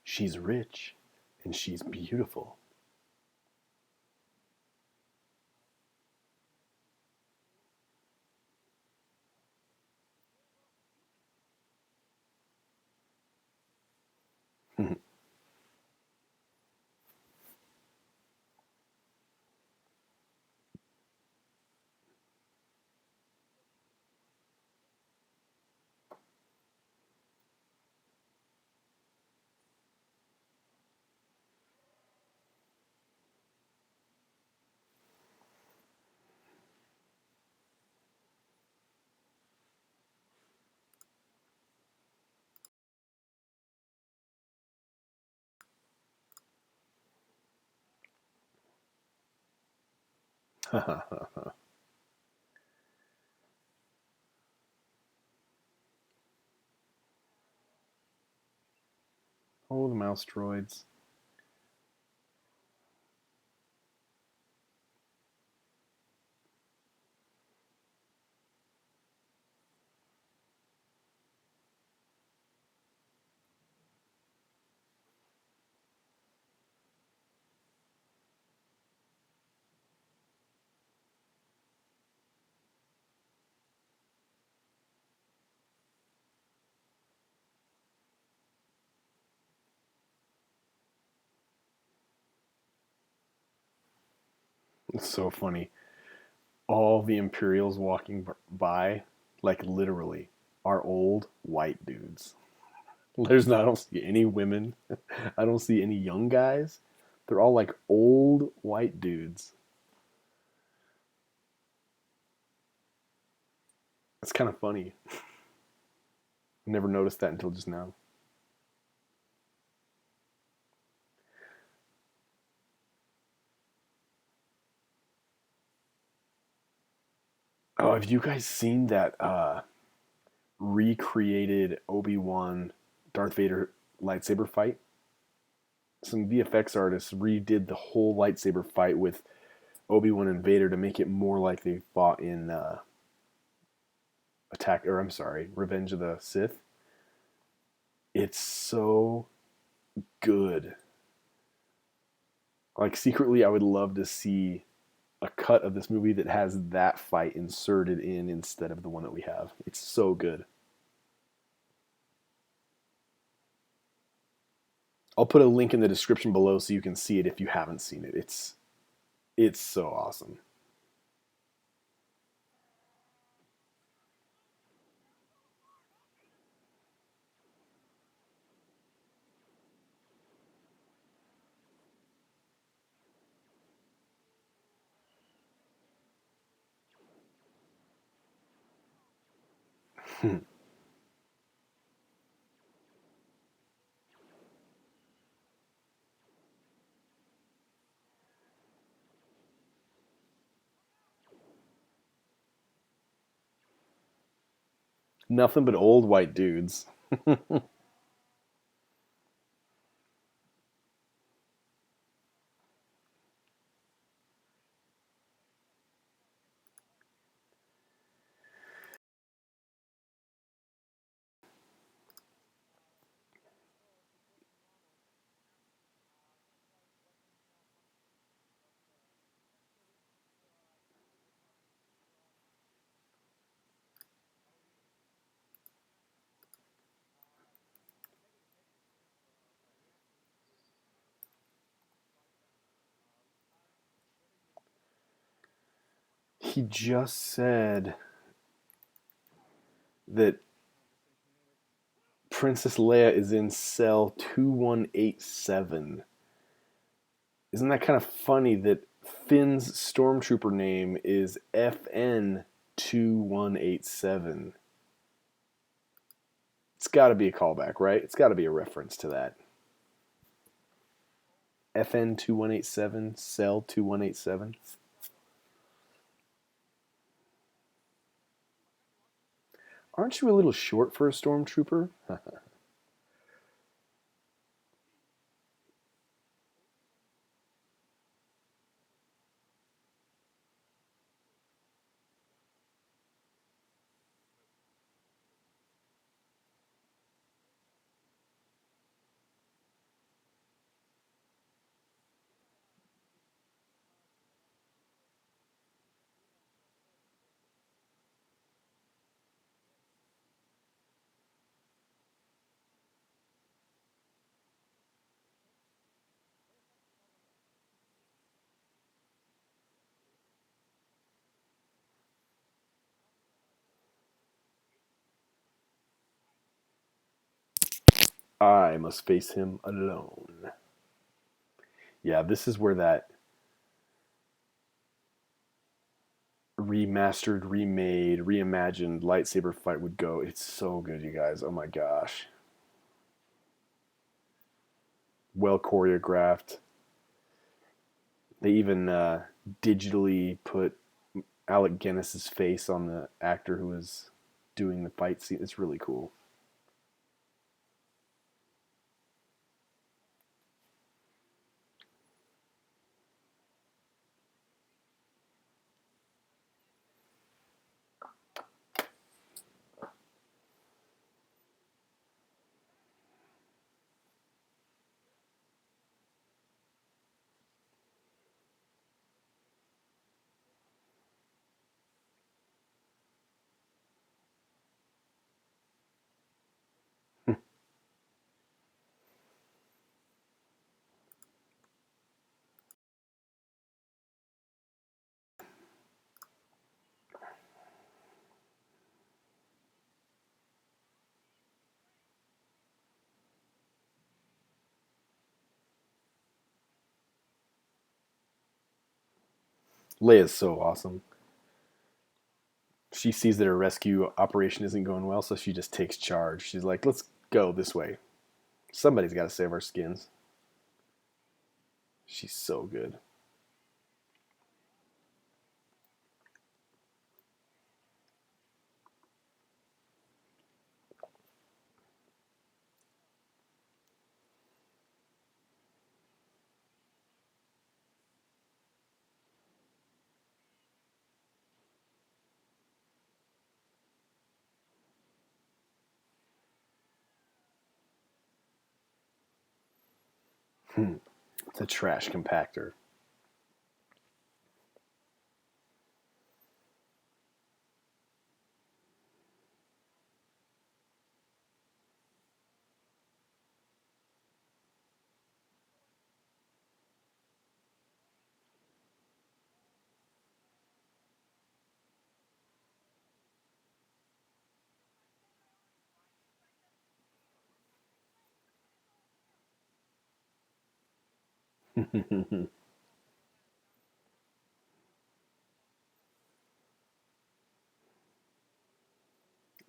She's rich and she's beautiful. Oh, the mouse droids. It's so funny. All the Imperials walking by, like literally, are old white dudes. I don't see any women. I don't see any young guys. They're all like old white dudes. It's kind of funny. Never noticed that until just now. Oh, have you guys seen that recreated Obi-Wan Darth Vader lightsaber fight? Some VFX artists redid the whole lightsaber fight with Obi-Wan and Vader to make it more like they fought in Revenge of the Sith. It's so good. Like secretly I would love to see a cut of this movie that has that fight inserted in instead of the one that we have. It's so good. I'll put a link in the description below so you can see it if you haven't seen it. It's so awesome. Nothing but old white dudes. He just said that Princess Leia is in cell 2187. Isn't that kind of funny that Finn's stormtrooper name is FN 2187? It's got to be a callback, right? It's got to be a reference to that. FN 2187, cell 2187. Aren't you a little short for a stormtrooper? I must face him alone. Yeah, this is where that remastered, remade, reimagined lightsaber fight would go. It's so good, you guys. Oh my gosh. Well choreographed. They even digitally put Alec Guinness's face on the actor who was doing the fight scene. It's really cool. Leia's so awesome. She sees that her rescue operation isn't going well, so she just takes charge. She's like, let's go this way. Somebody's got to save our skins. She's so good. It's a trash compactor.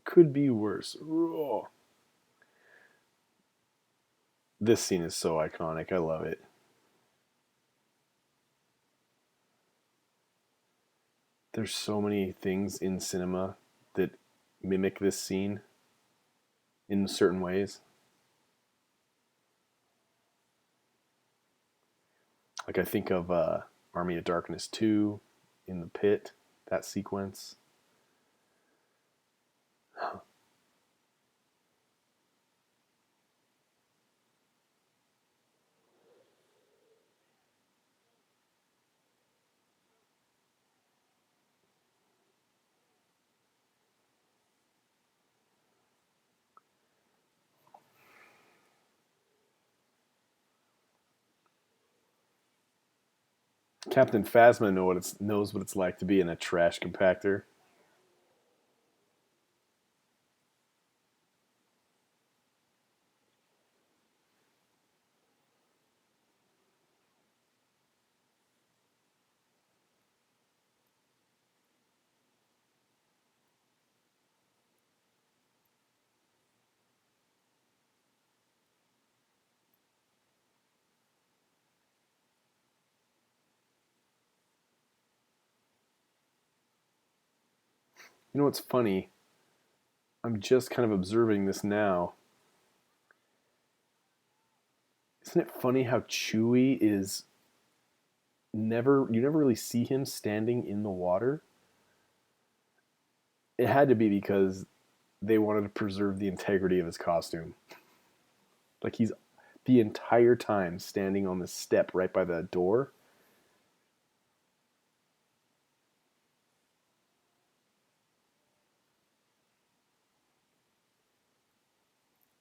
Could be worse. Oh. This scene is so iconic. I love it. There's so many things in cinema that mimic this scene in certain ways. Like I think of Army of Darkness 2 in the pit, that sequence. Captain Phasma knows what it's like to be in a trash compactor. You know what's funny? I'm just kind of observing this now. Isn't it funny how Chewie is never you never really see him standing in the water? It had to be because they wanted to preserve the integrity of his costume. Like he's the entire time standing on the step right by the door.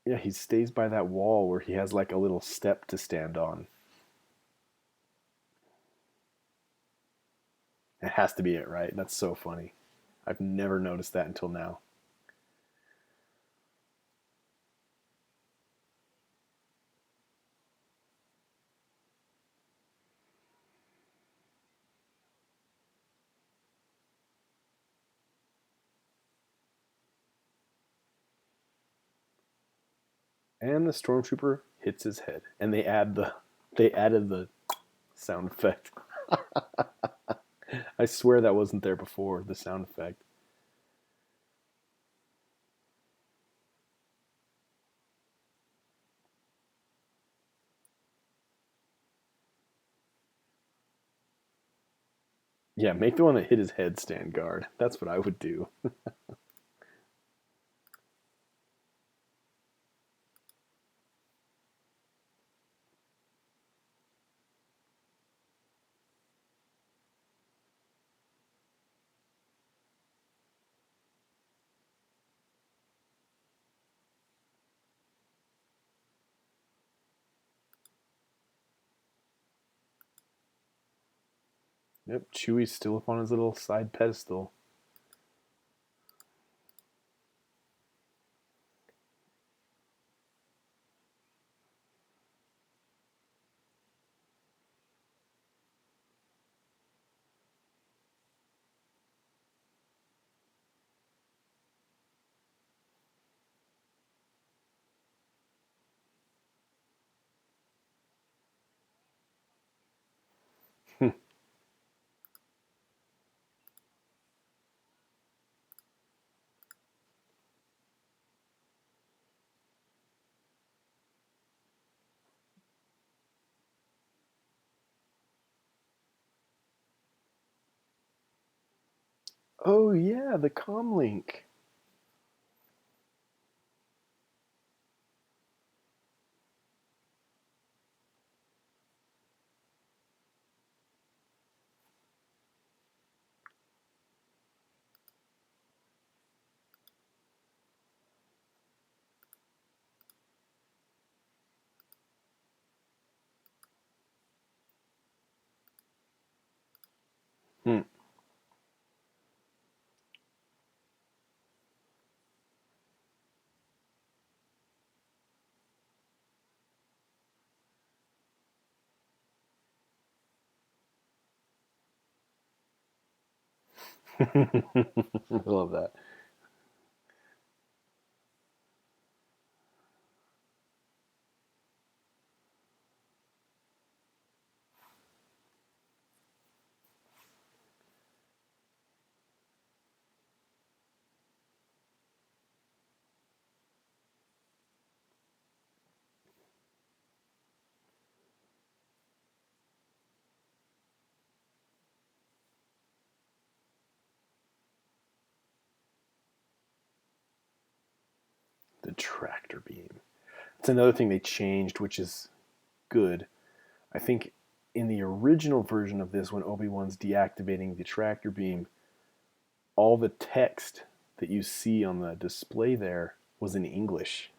Yeah, he stays by that wall where he has like a little step to stand on. It has to be it, right? That's so funny. I've never noticed that until now. And the stormtrooper hits his head, and they added the sound effect. I swear that wasn't there before, the sound effect. Yeah, make the one that hit his head stand guard. That's what I would do. Yep, Chewie's still up on his little side pedestal. Oh yeah, the comlink. Hmm. I love that. The tractor beam. It's another thing they changed, which is good. I think in the original version of this, when Obi-Wan's deactivating the tractor beam, all the text that you see on the display there was in English.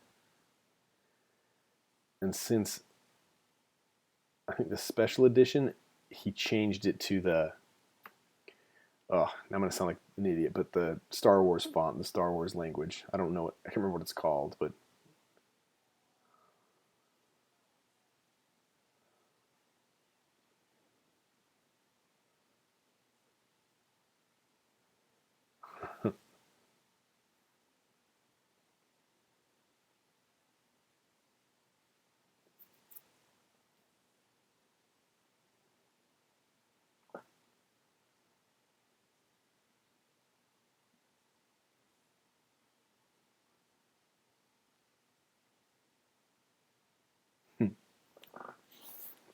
And since I think the special edition, he changed it to the oh, now I'm gonna sound like an idiot, but the Star Wars font, the Star Wars language. I don't know what I can't remember what it's called, but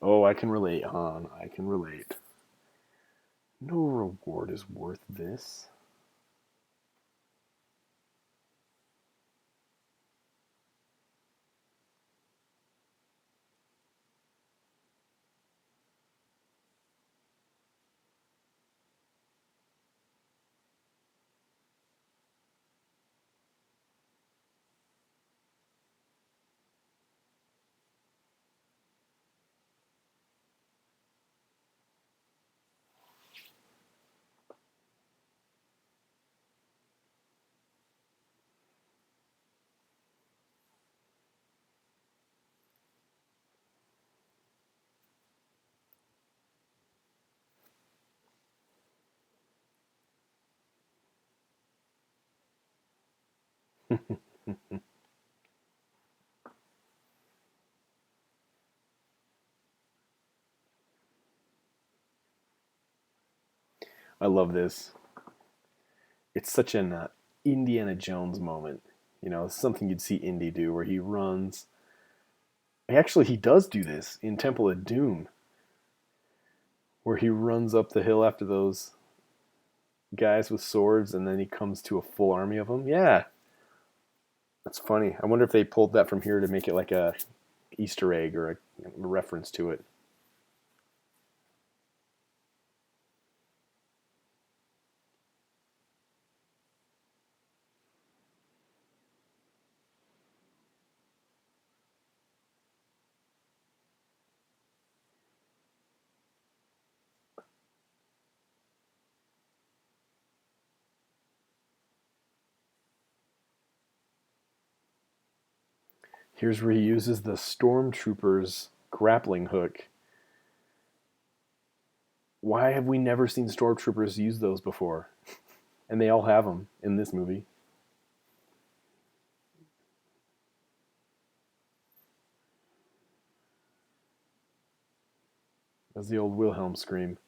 oh, I can relate, Han. I can relate. No reward is worth this. I love this. It's such an Indiana Jones moment. You know, something you'd see Indy do where he runs. Actually, he does do this in Temple of Doom, where he runs up the hill after those guys with swords, and then he comes to a full army of them. Yeah, that's funny. I wonder if they pulled that from here to make it like a Easter egg or a reference to it. Here's where he uses the stormtrooper's grappling hook. Why have we never seen stormtroopers use those before? And they all have them in this movie. That's the old Wilhelm scream.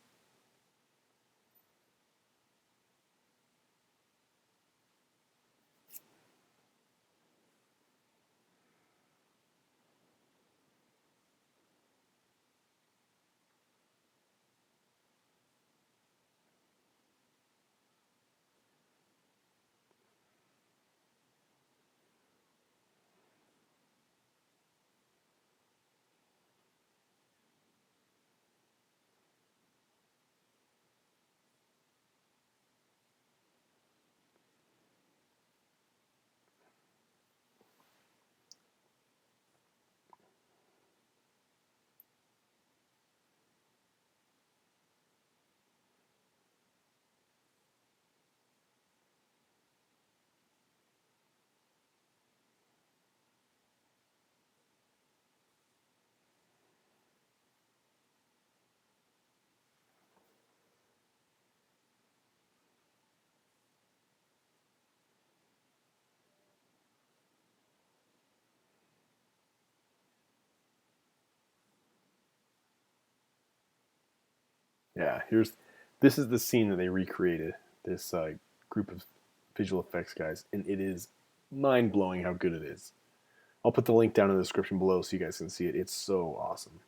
Yeah, this is the scene that they recreated. This group of visual effects guys, and it is mind blowing how good it is. I'll put the link down in the description below so you guys can see it. It's so awesome.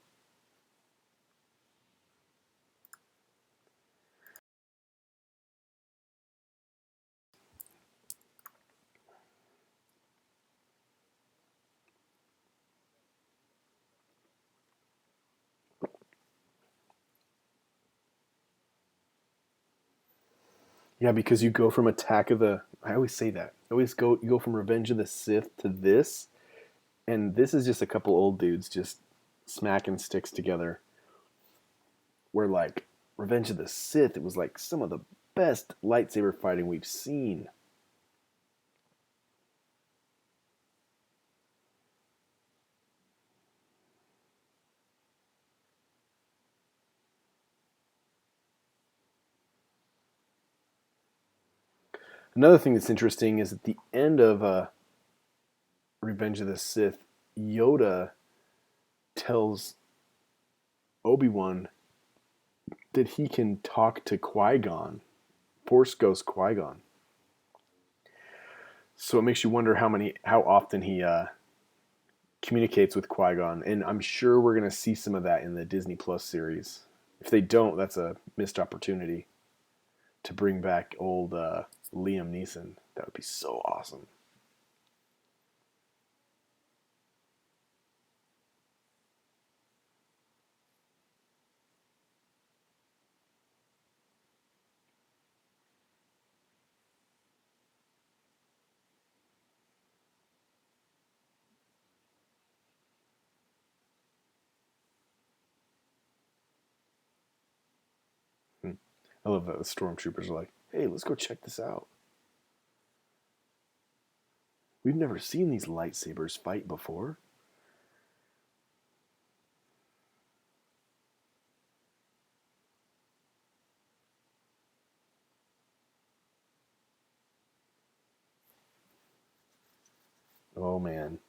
Yeah, because you go from Attack of the. I always say that. I always go. You go from Revenge of the Sith to this, and this is just a couple old dudes just smacking sticks together. Where like Revenge of the Sith, it was like some of the best lightsaber fighting we've seen. Another thing that's interesting is at the end of Revenge of the Sith, Yoda tells Obi-Wan that he can talk to Qui-Gon, Force Ghost Qui-Gon. So it makes you wonder how often he communicates with Qui-Gon, and I'm sure we're gonna see some of that in the Disney Plus series. If they don't, that's a missed opportunity to bring back old Liam Neeson. That would be so awesome. Hmm. I love that the stormtroopers are like, "Hey, let's go check this out. We've never seen these lightsabers fight before." Oh man,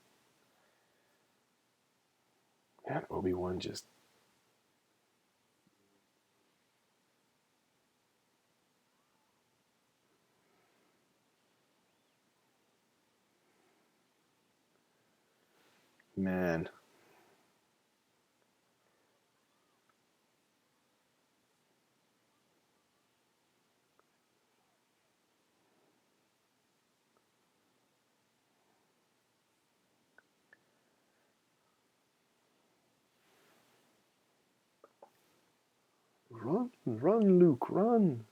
that Obi-Wan just Man. Run, run, Luke, run.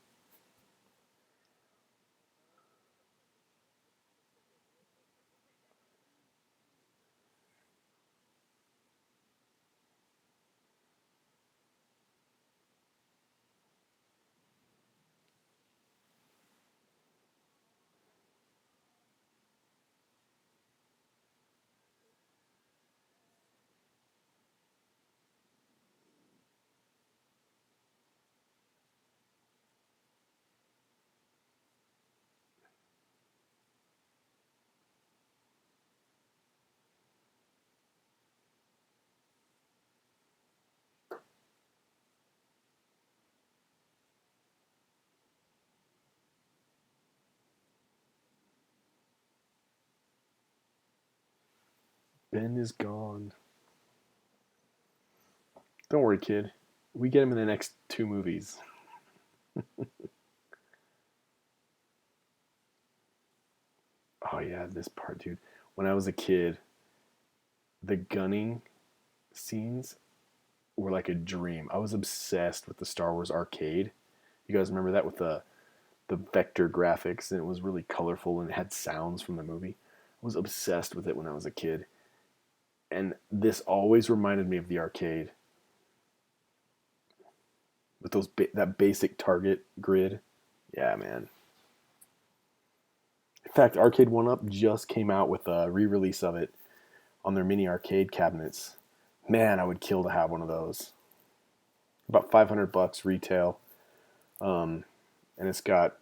Ben is gone. Don't worry, kid. We get him in the next two movies. Oh yeah, this part, dude. When I was a kid, the gunning scenes were like a dream. I was obsessed with the Star Wars arcade. You guys remember that with the vector graphics, and it was really colorful and it had sounds from the movie. I was obsessed with it when I was a kid, and this always reminded me of the arcade with that basic target grid. Yeah, man. In fact, Arcade One Up just came out with a re-release of it on their mini arcade cabinets. Man, I would kill to have one of those. About $500 retail, and it's got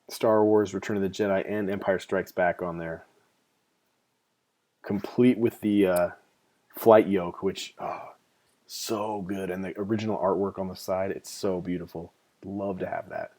Star Wars: Return of the Jedi and Empire Strikes Back on there, complete with the flight yoke, which so good, and the original artwork on the side. It's so beautiful. Love to have that.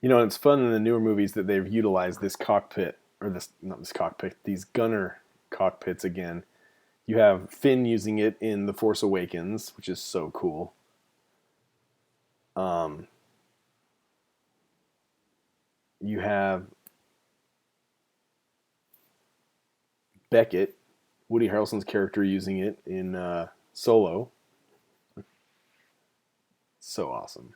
You know, it's fun in the newer movies that they've utilized this cockpit, or this, not this cockpit, these gunner cockpits again. You have Finn using it in The Force Awakens, which is so cool. Um, you have Beckett, Woody Harrelson's character, using it in Solo. So awesome.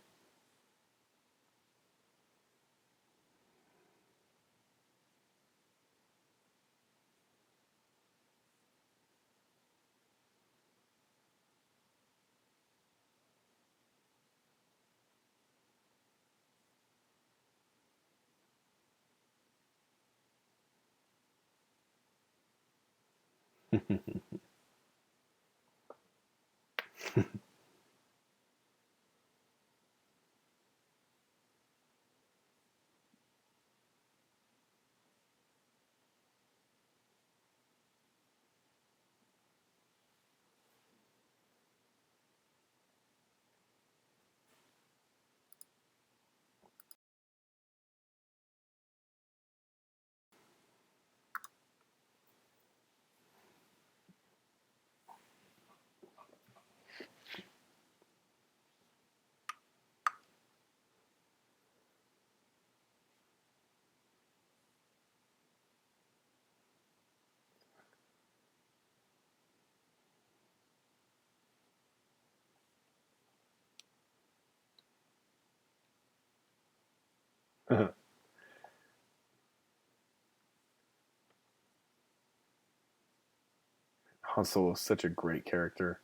Han Solo is such a great character.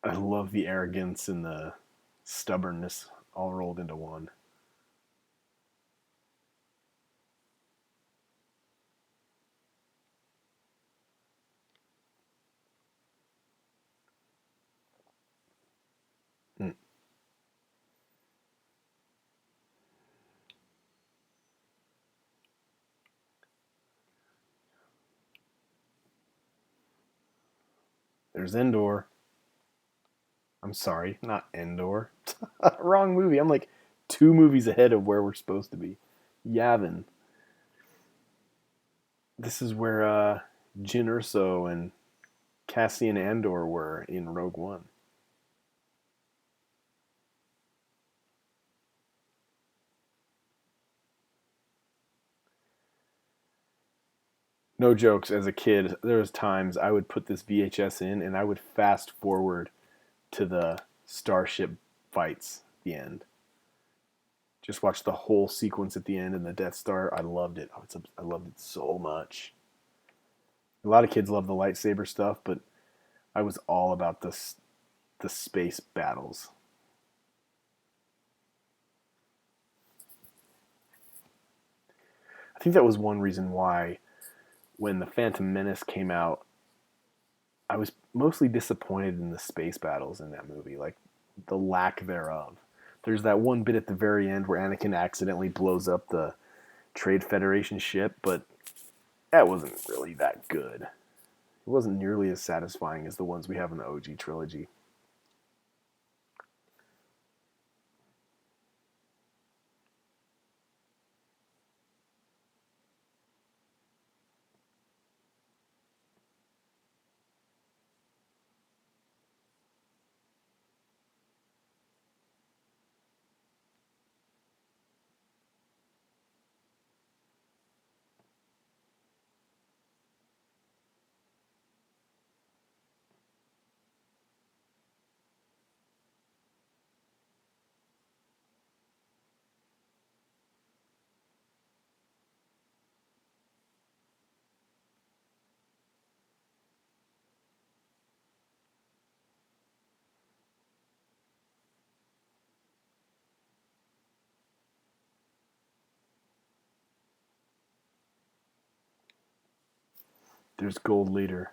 I love the arrogance and the stubbornness all rolled into one. Mm. There's Endor. I'm sorry, not Endor. Wrong movie. I'm like 2 movies ahead of where we're supposed to be. Yavin. This is where Jyn Erso and Cassian Andor were in Rogue One. No jokes. As a kid, there was times I would put this VHS in and I would fast forward to the starship fights at the end. Just watch the whole sequence at the end and the Death Star. I loved it. I loved it so much. A lot of kids love the lightsaber stuff, but I was all about the space battles. I think that was one reason why when the Phantom Menace came out, I was mostly disappointed in the space battles in that movie, like the lack thereof. There's that one bit at the very end where Anakin accidentally blows up the Trade Federation ship, but that wasn't really that good. It wasn't nearly as satisfying as the ones we have in the OG trilogy. There's Gold Leader.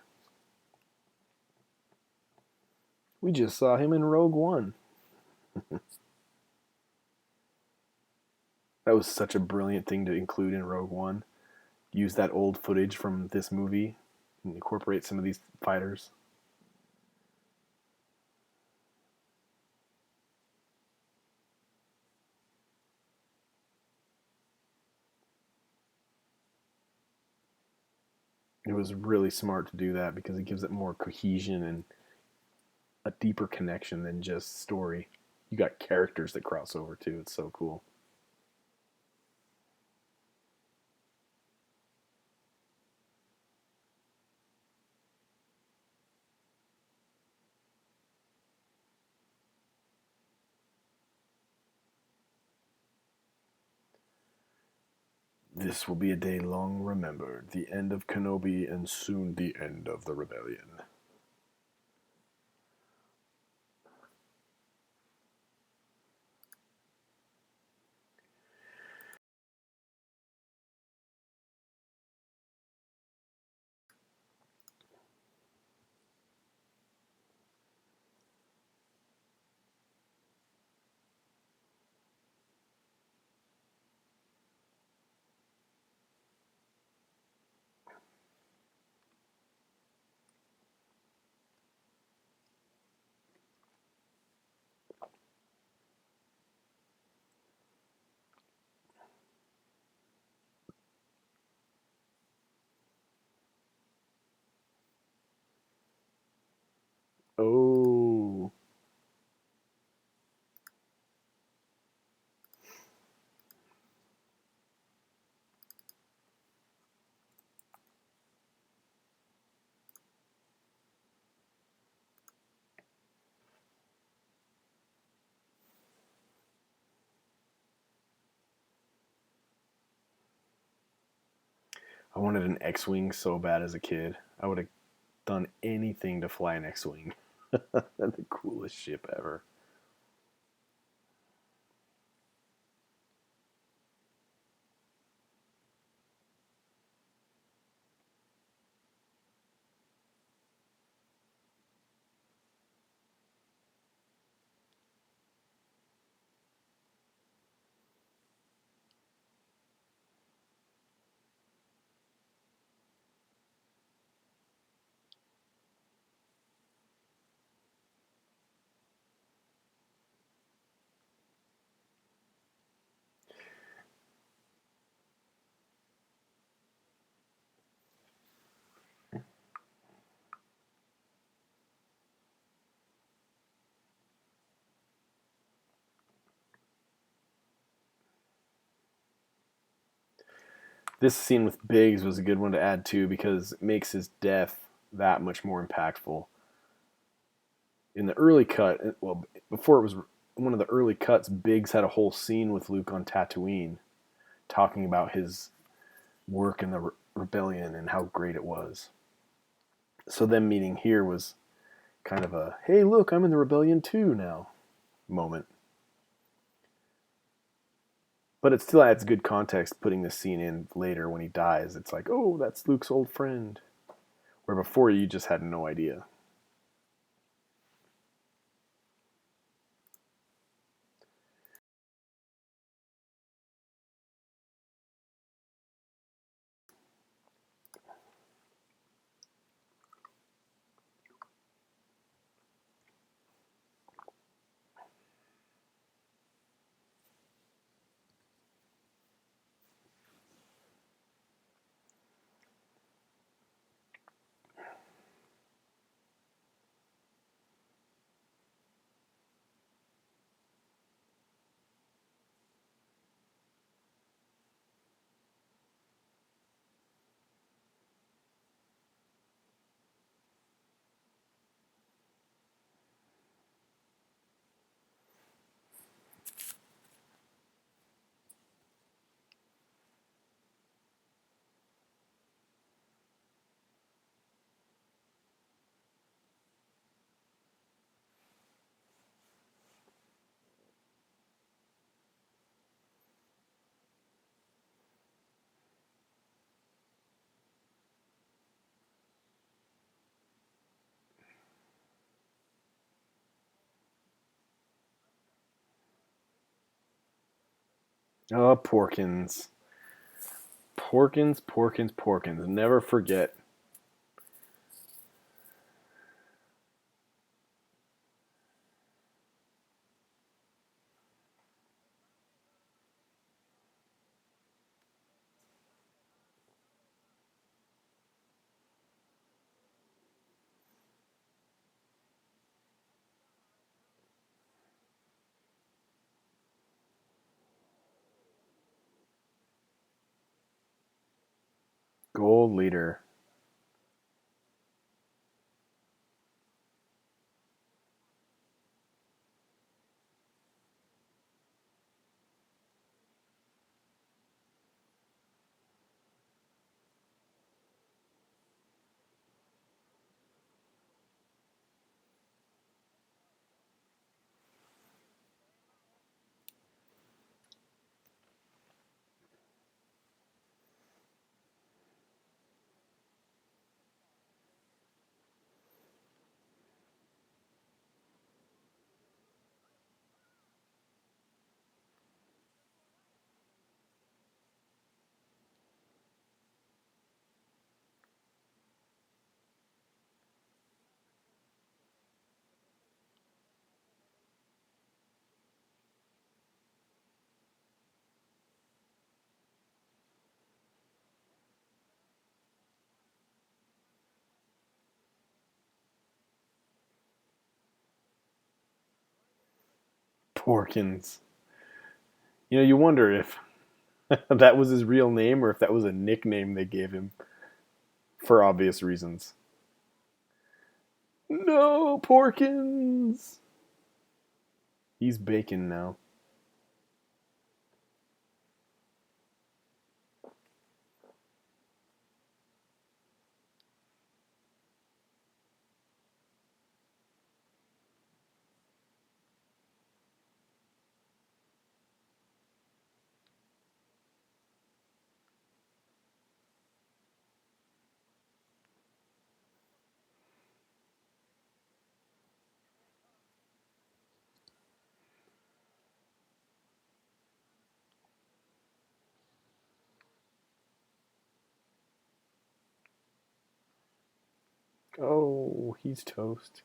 We just saw him in Rogue One. That was such a brilliant thing to include in Rogue One. Use that old footage from this movie and incorporate some of these fighters. It was really smart to do that because it gives it more cohesion and a deeper connection than just story. You got characters that cross over too. It's so cool. This will be a day long remembered. The end of Kenobi and soon the end of the rebellion. I wanted an X-Wing so bad as a kid. I would have done anything to fly an X-Wing. That's the coolest ship ever. This scene with Biggs was a good one to add too because it makes his death that much more impactful. In the early cut, well, before it was one of the early cuts, Biggs had a whole scene with Luke on Tatooine talking about his work in the rebellion and how great it was. So them meeting here was kind of a, hey, look, I'm in the rebellion too now moment. But it still adds good context putting this scene in later when he dies. It's like, oh, that's Luke's old friend. Where before you just had no idea. Oh, Porkins. Porkins, Porkins, Porkins. Never forget. Gold leader. Porkins. You know, you wonder if that was his real name or if that was a nickname they gave him for obvious reasons. No, Porkins! He's bacon now. Oh, he's toast.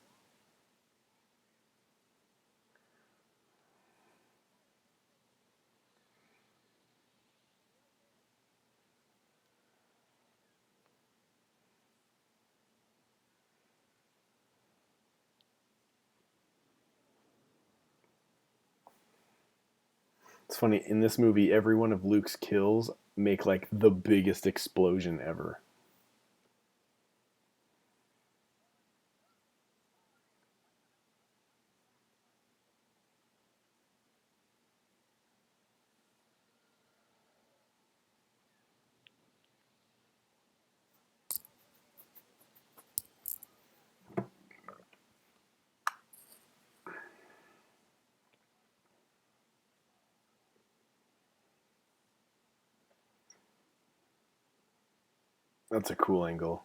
It's funny, in this movie, every one of Luke's kills make like the biggest explosion ever. That's a cool angle.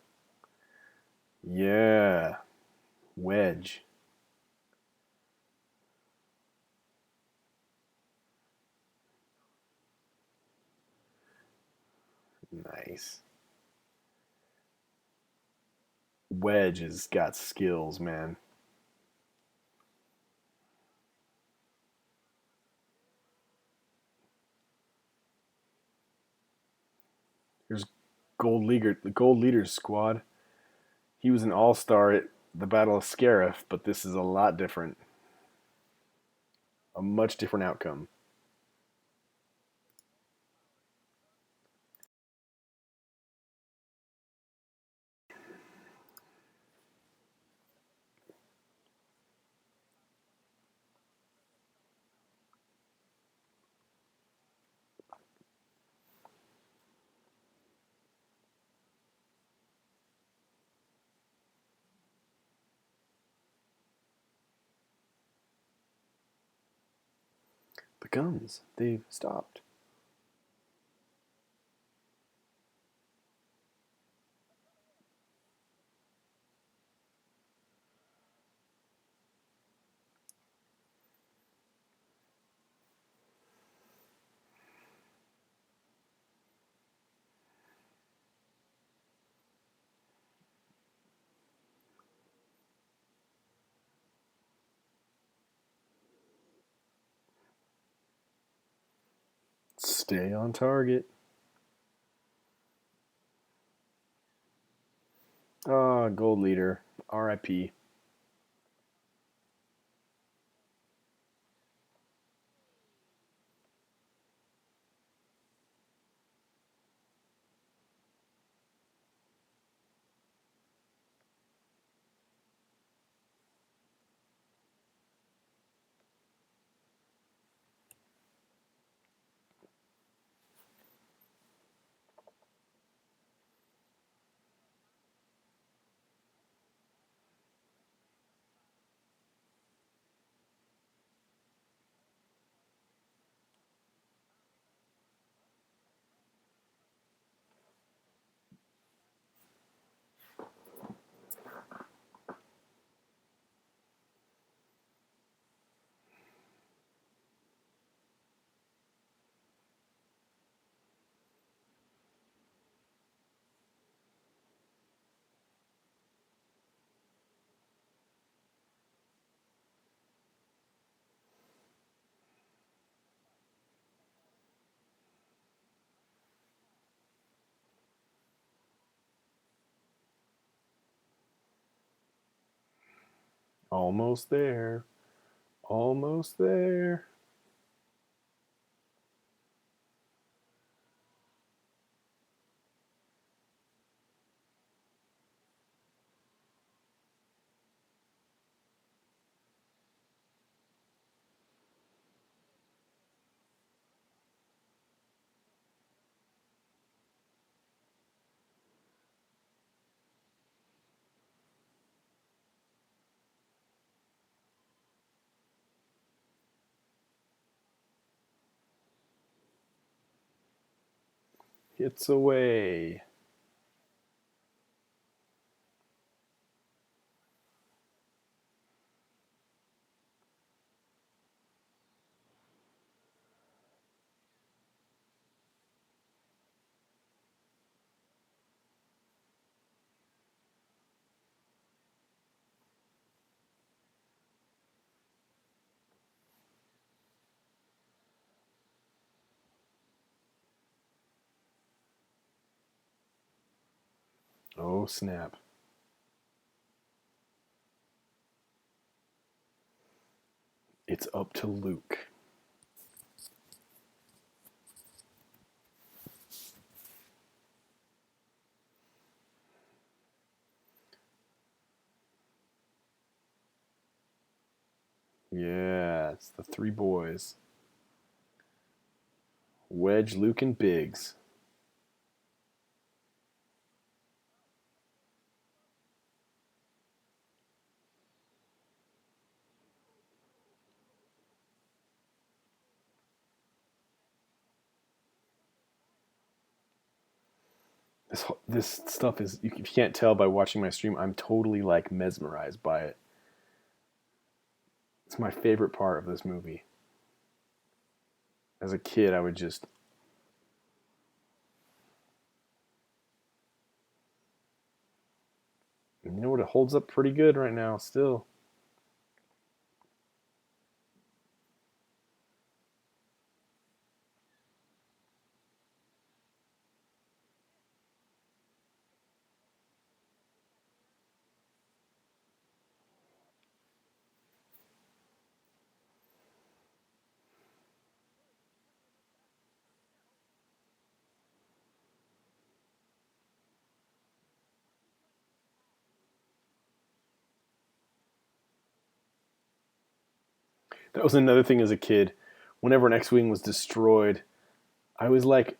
Yeah. Wedge. Nice. Wedge has got skills, man. Here's the Gold Leader's squad. He was an all-star at the Battle of Scarif, but this is a lot different. A much different outcome. The guns, they've stopped. Stay on target. Ah, Gold Leader. R.I.P. Almost there. Almost there. It's away. Oh, snap. It's up to Luke. Yeah, it's the three boys. Wedge, Luke, and Biggs. This stuff is, if you can't tell by watching my stream, I'm totally like mesmerized by it. It's my favorite part of this movie. As a kid, I would just, you know what, it holds up pretty good right now still. That was another thing as a kid. Whenever an X-wing was destroyed, I was like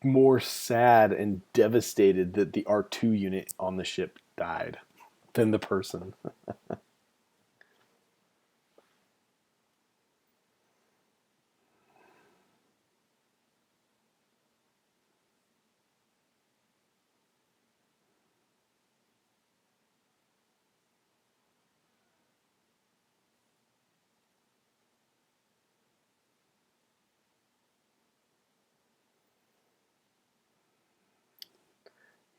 more sad and devastated that the R2 unit on the ship died than the person.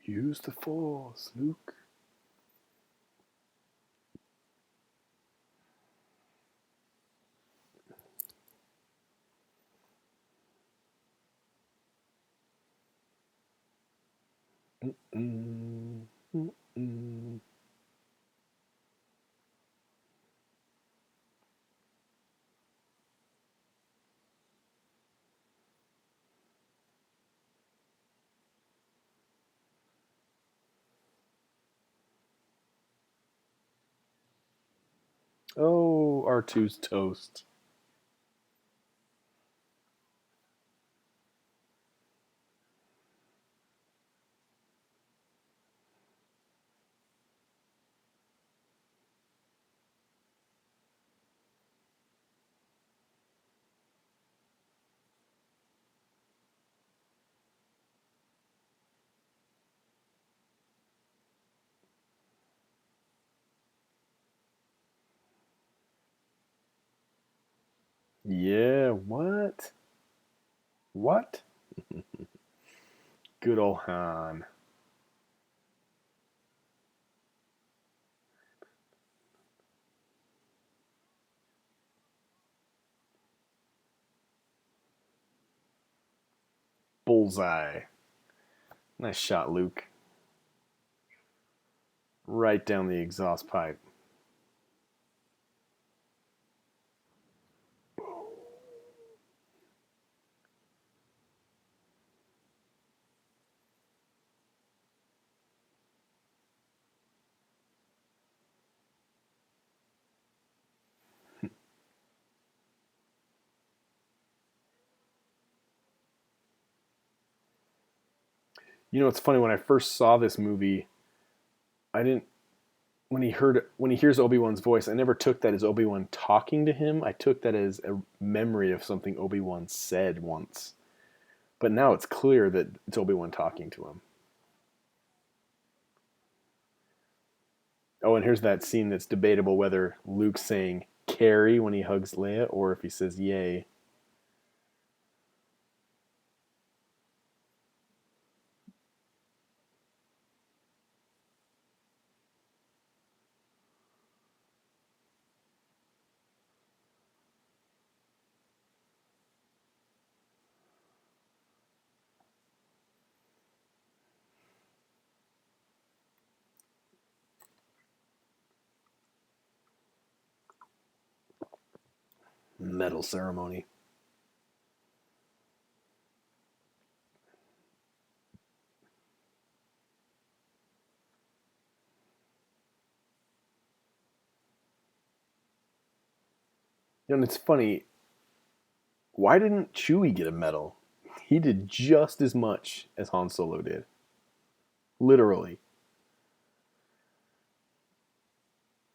Use the Force, Luke. Mm-mm. Mm-mm. Oh, R2's toast. Yeah, what? What? Good old Han. Bullseye. Nice shot, Luke. Right down the exhaust pipe. You know, it's funny, when I first saw this movie, I didn't when he hears Obi-Wan's voice, I never took that as Obi-Wan talking to him. I took that as a memory of something Obi-Wan said once. But now it's clear that it's Obi-Wan talking to him. Oh, and here's that scene that's debatable whether Luke's saying carry when he hugs Leia or if he says yay. Medal ceremony. And it's funny, why didn't Chewie get a medal? He did just as much as Han Solo did. Literally.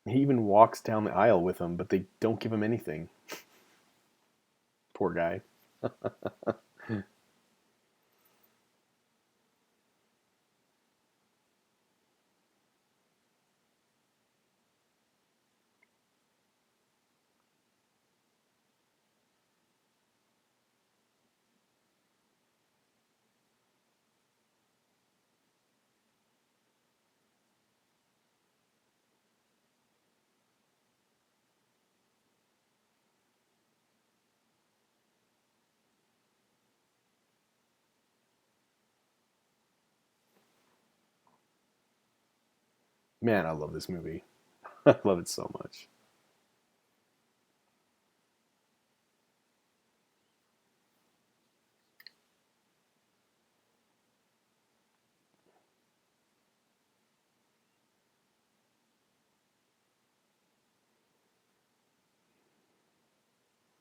He even walks down the aisle with him, but they don't give him anything. Poor guy. Man, I love this movie. I love it so much.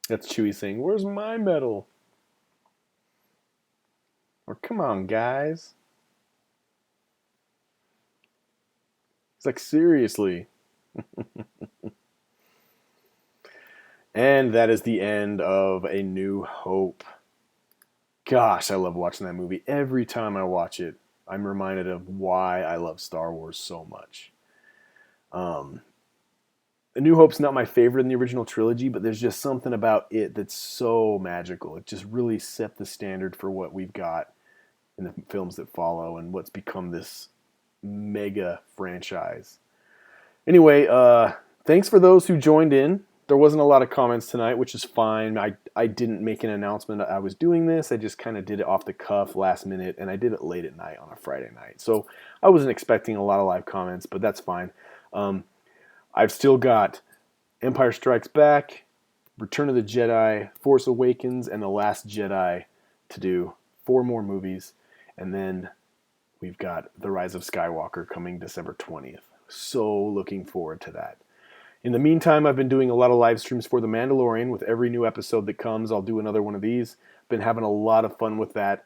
That's Chewie saying, "Where's my medal?" Or "Come on, guys." It's like, seriously. And that is the end of A New Hope. Gosh, I love watching that movie. Every time I watch it, I'm reminded of why I love Star Wars so much. Um, A New Hope's not my favorite in the original trilogy, but there's just something about it that's so magical. It just really set the standard for what we've got in the films that follow and what's become this mega franchise. Anyway, thanks for those who joined in. There wasn't a lot of comments tonight, which is fine. I didn't make an announcement I was doing this. I just kind of did it off the cuff last minute, and I did it late at night on a Friday night. So I wasn't expecting a lot of live comments, but that's fine. I've still got Empire Strikes Back, Return of the Jedi, Force Awakens, and The Last Jedi to do. 4 more movies. And then we've got The Rise of Skywalker coming December 20th. So looking forward to that. In the meantime, I've been doing a lot of live streams for The Mandalorian. With every new episode that comes, I'll do another one of these. Been having a lot of fun with that.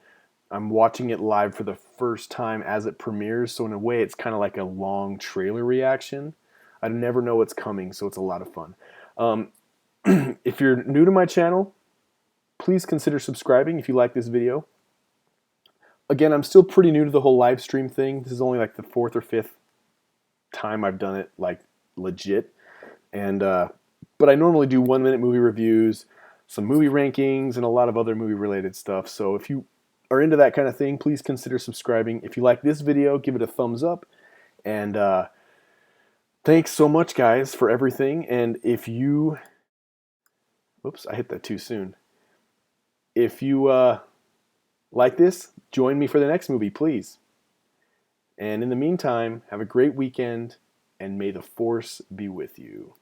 I'm watching it live for the first time as it premieres, so in a way it's kind of like a long trailer reaction. I never know what's coming, so it's a lot of fun. If you're new to my channel, please consider subscribing if you like this video. Again, I'm still pretty new to the whole live stream thing. This is only like the 4th or 5th time I've done it like legit. And but I normally do 1-minute movie reviews, some movie rankings, and a lot of other movie related stuff. So if you are into that kind of thing, please consider subscribing. If you like this video, give it a thumbs up. And thanks so much, guys, for everything. And if you... Oops, I hit that too soon. If you like this, join me for the next movie, please. And in the meantime, have a great weekend, and may the Force be with you.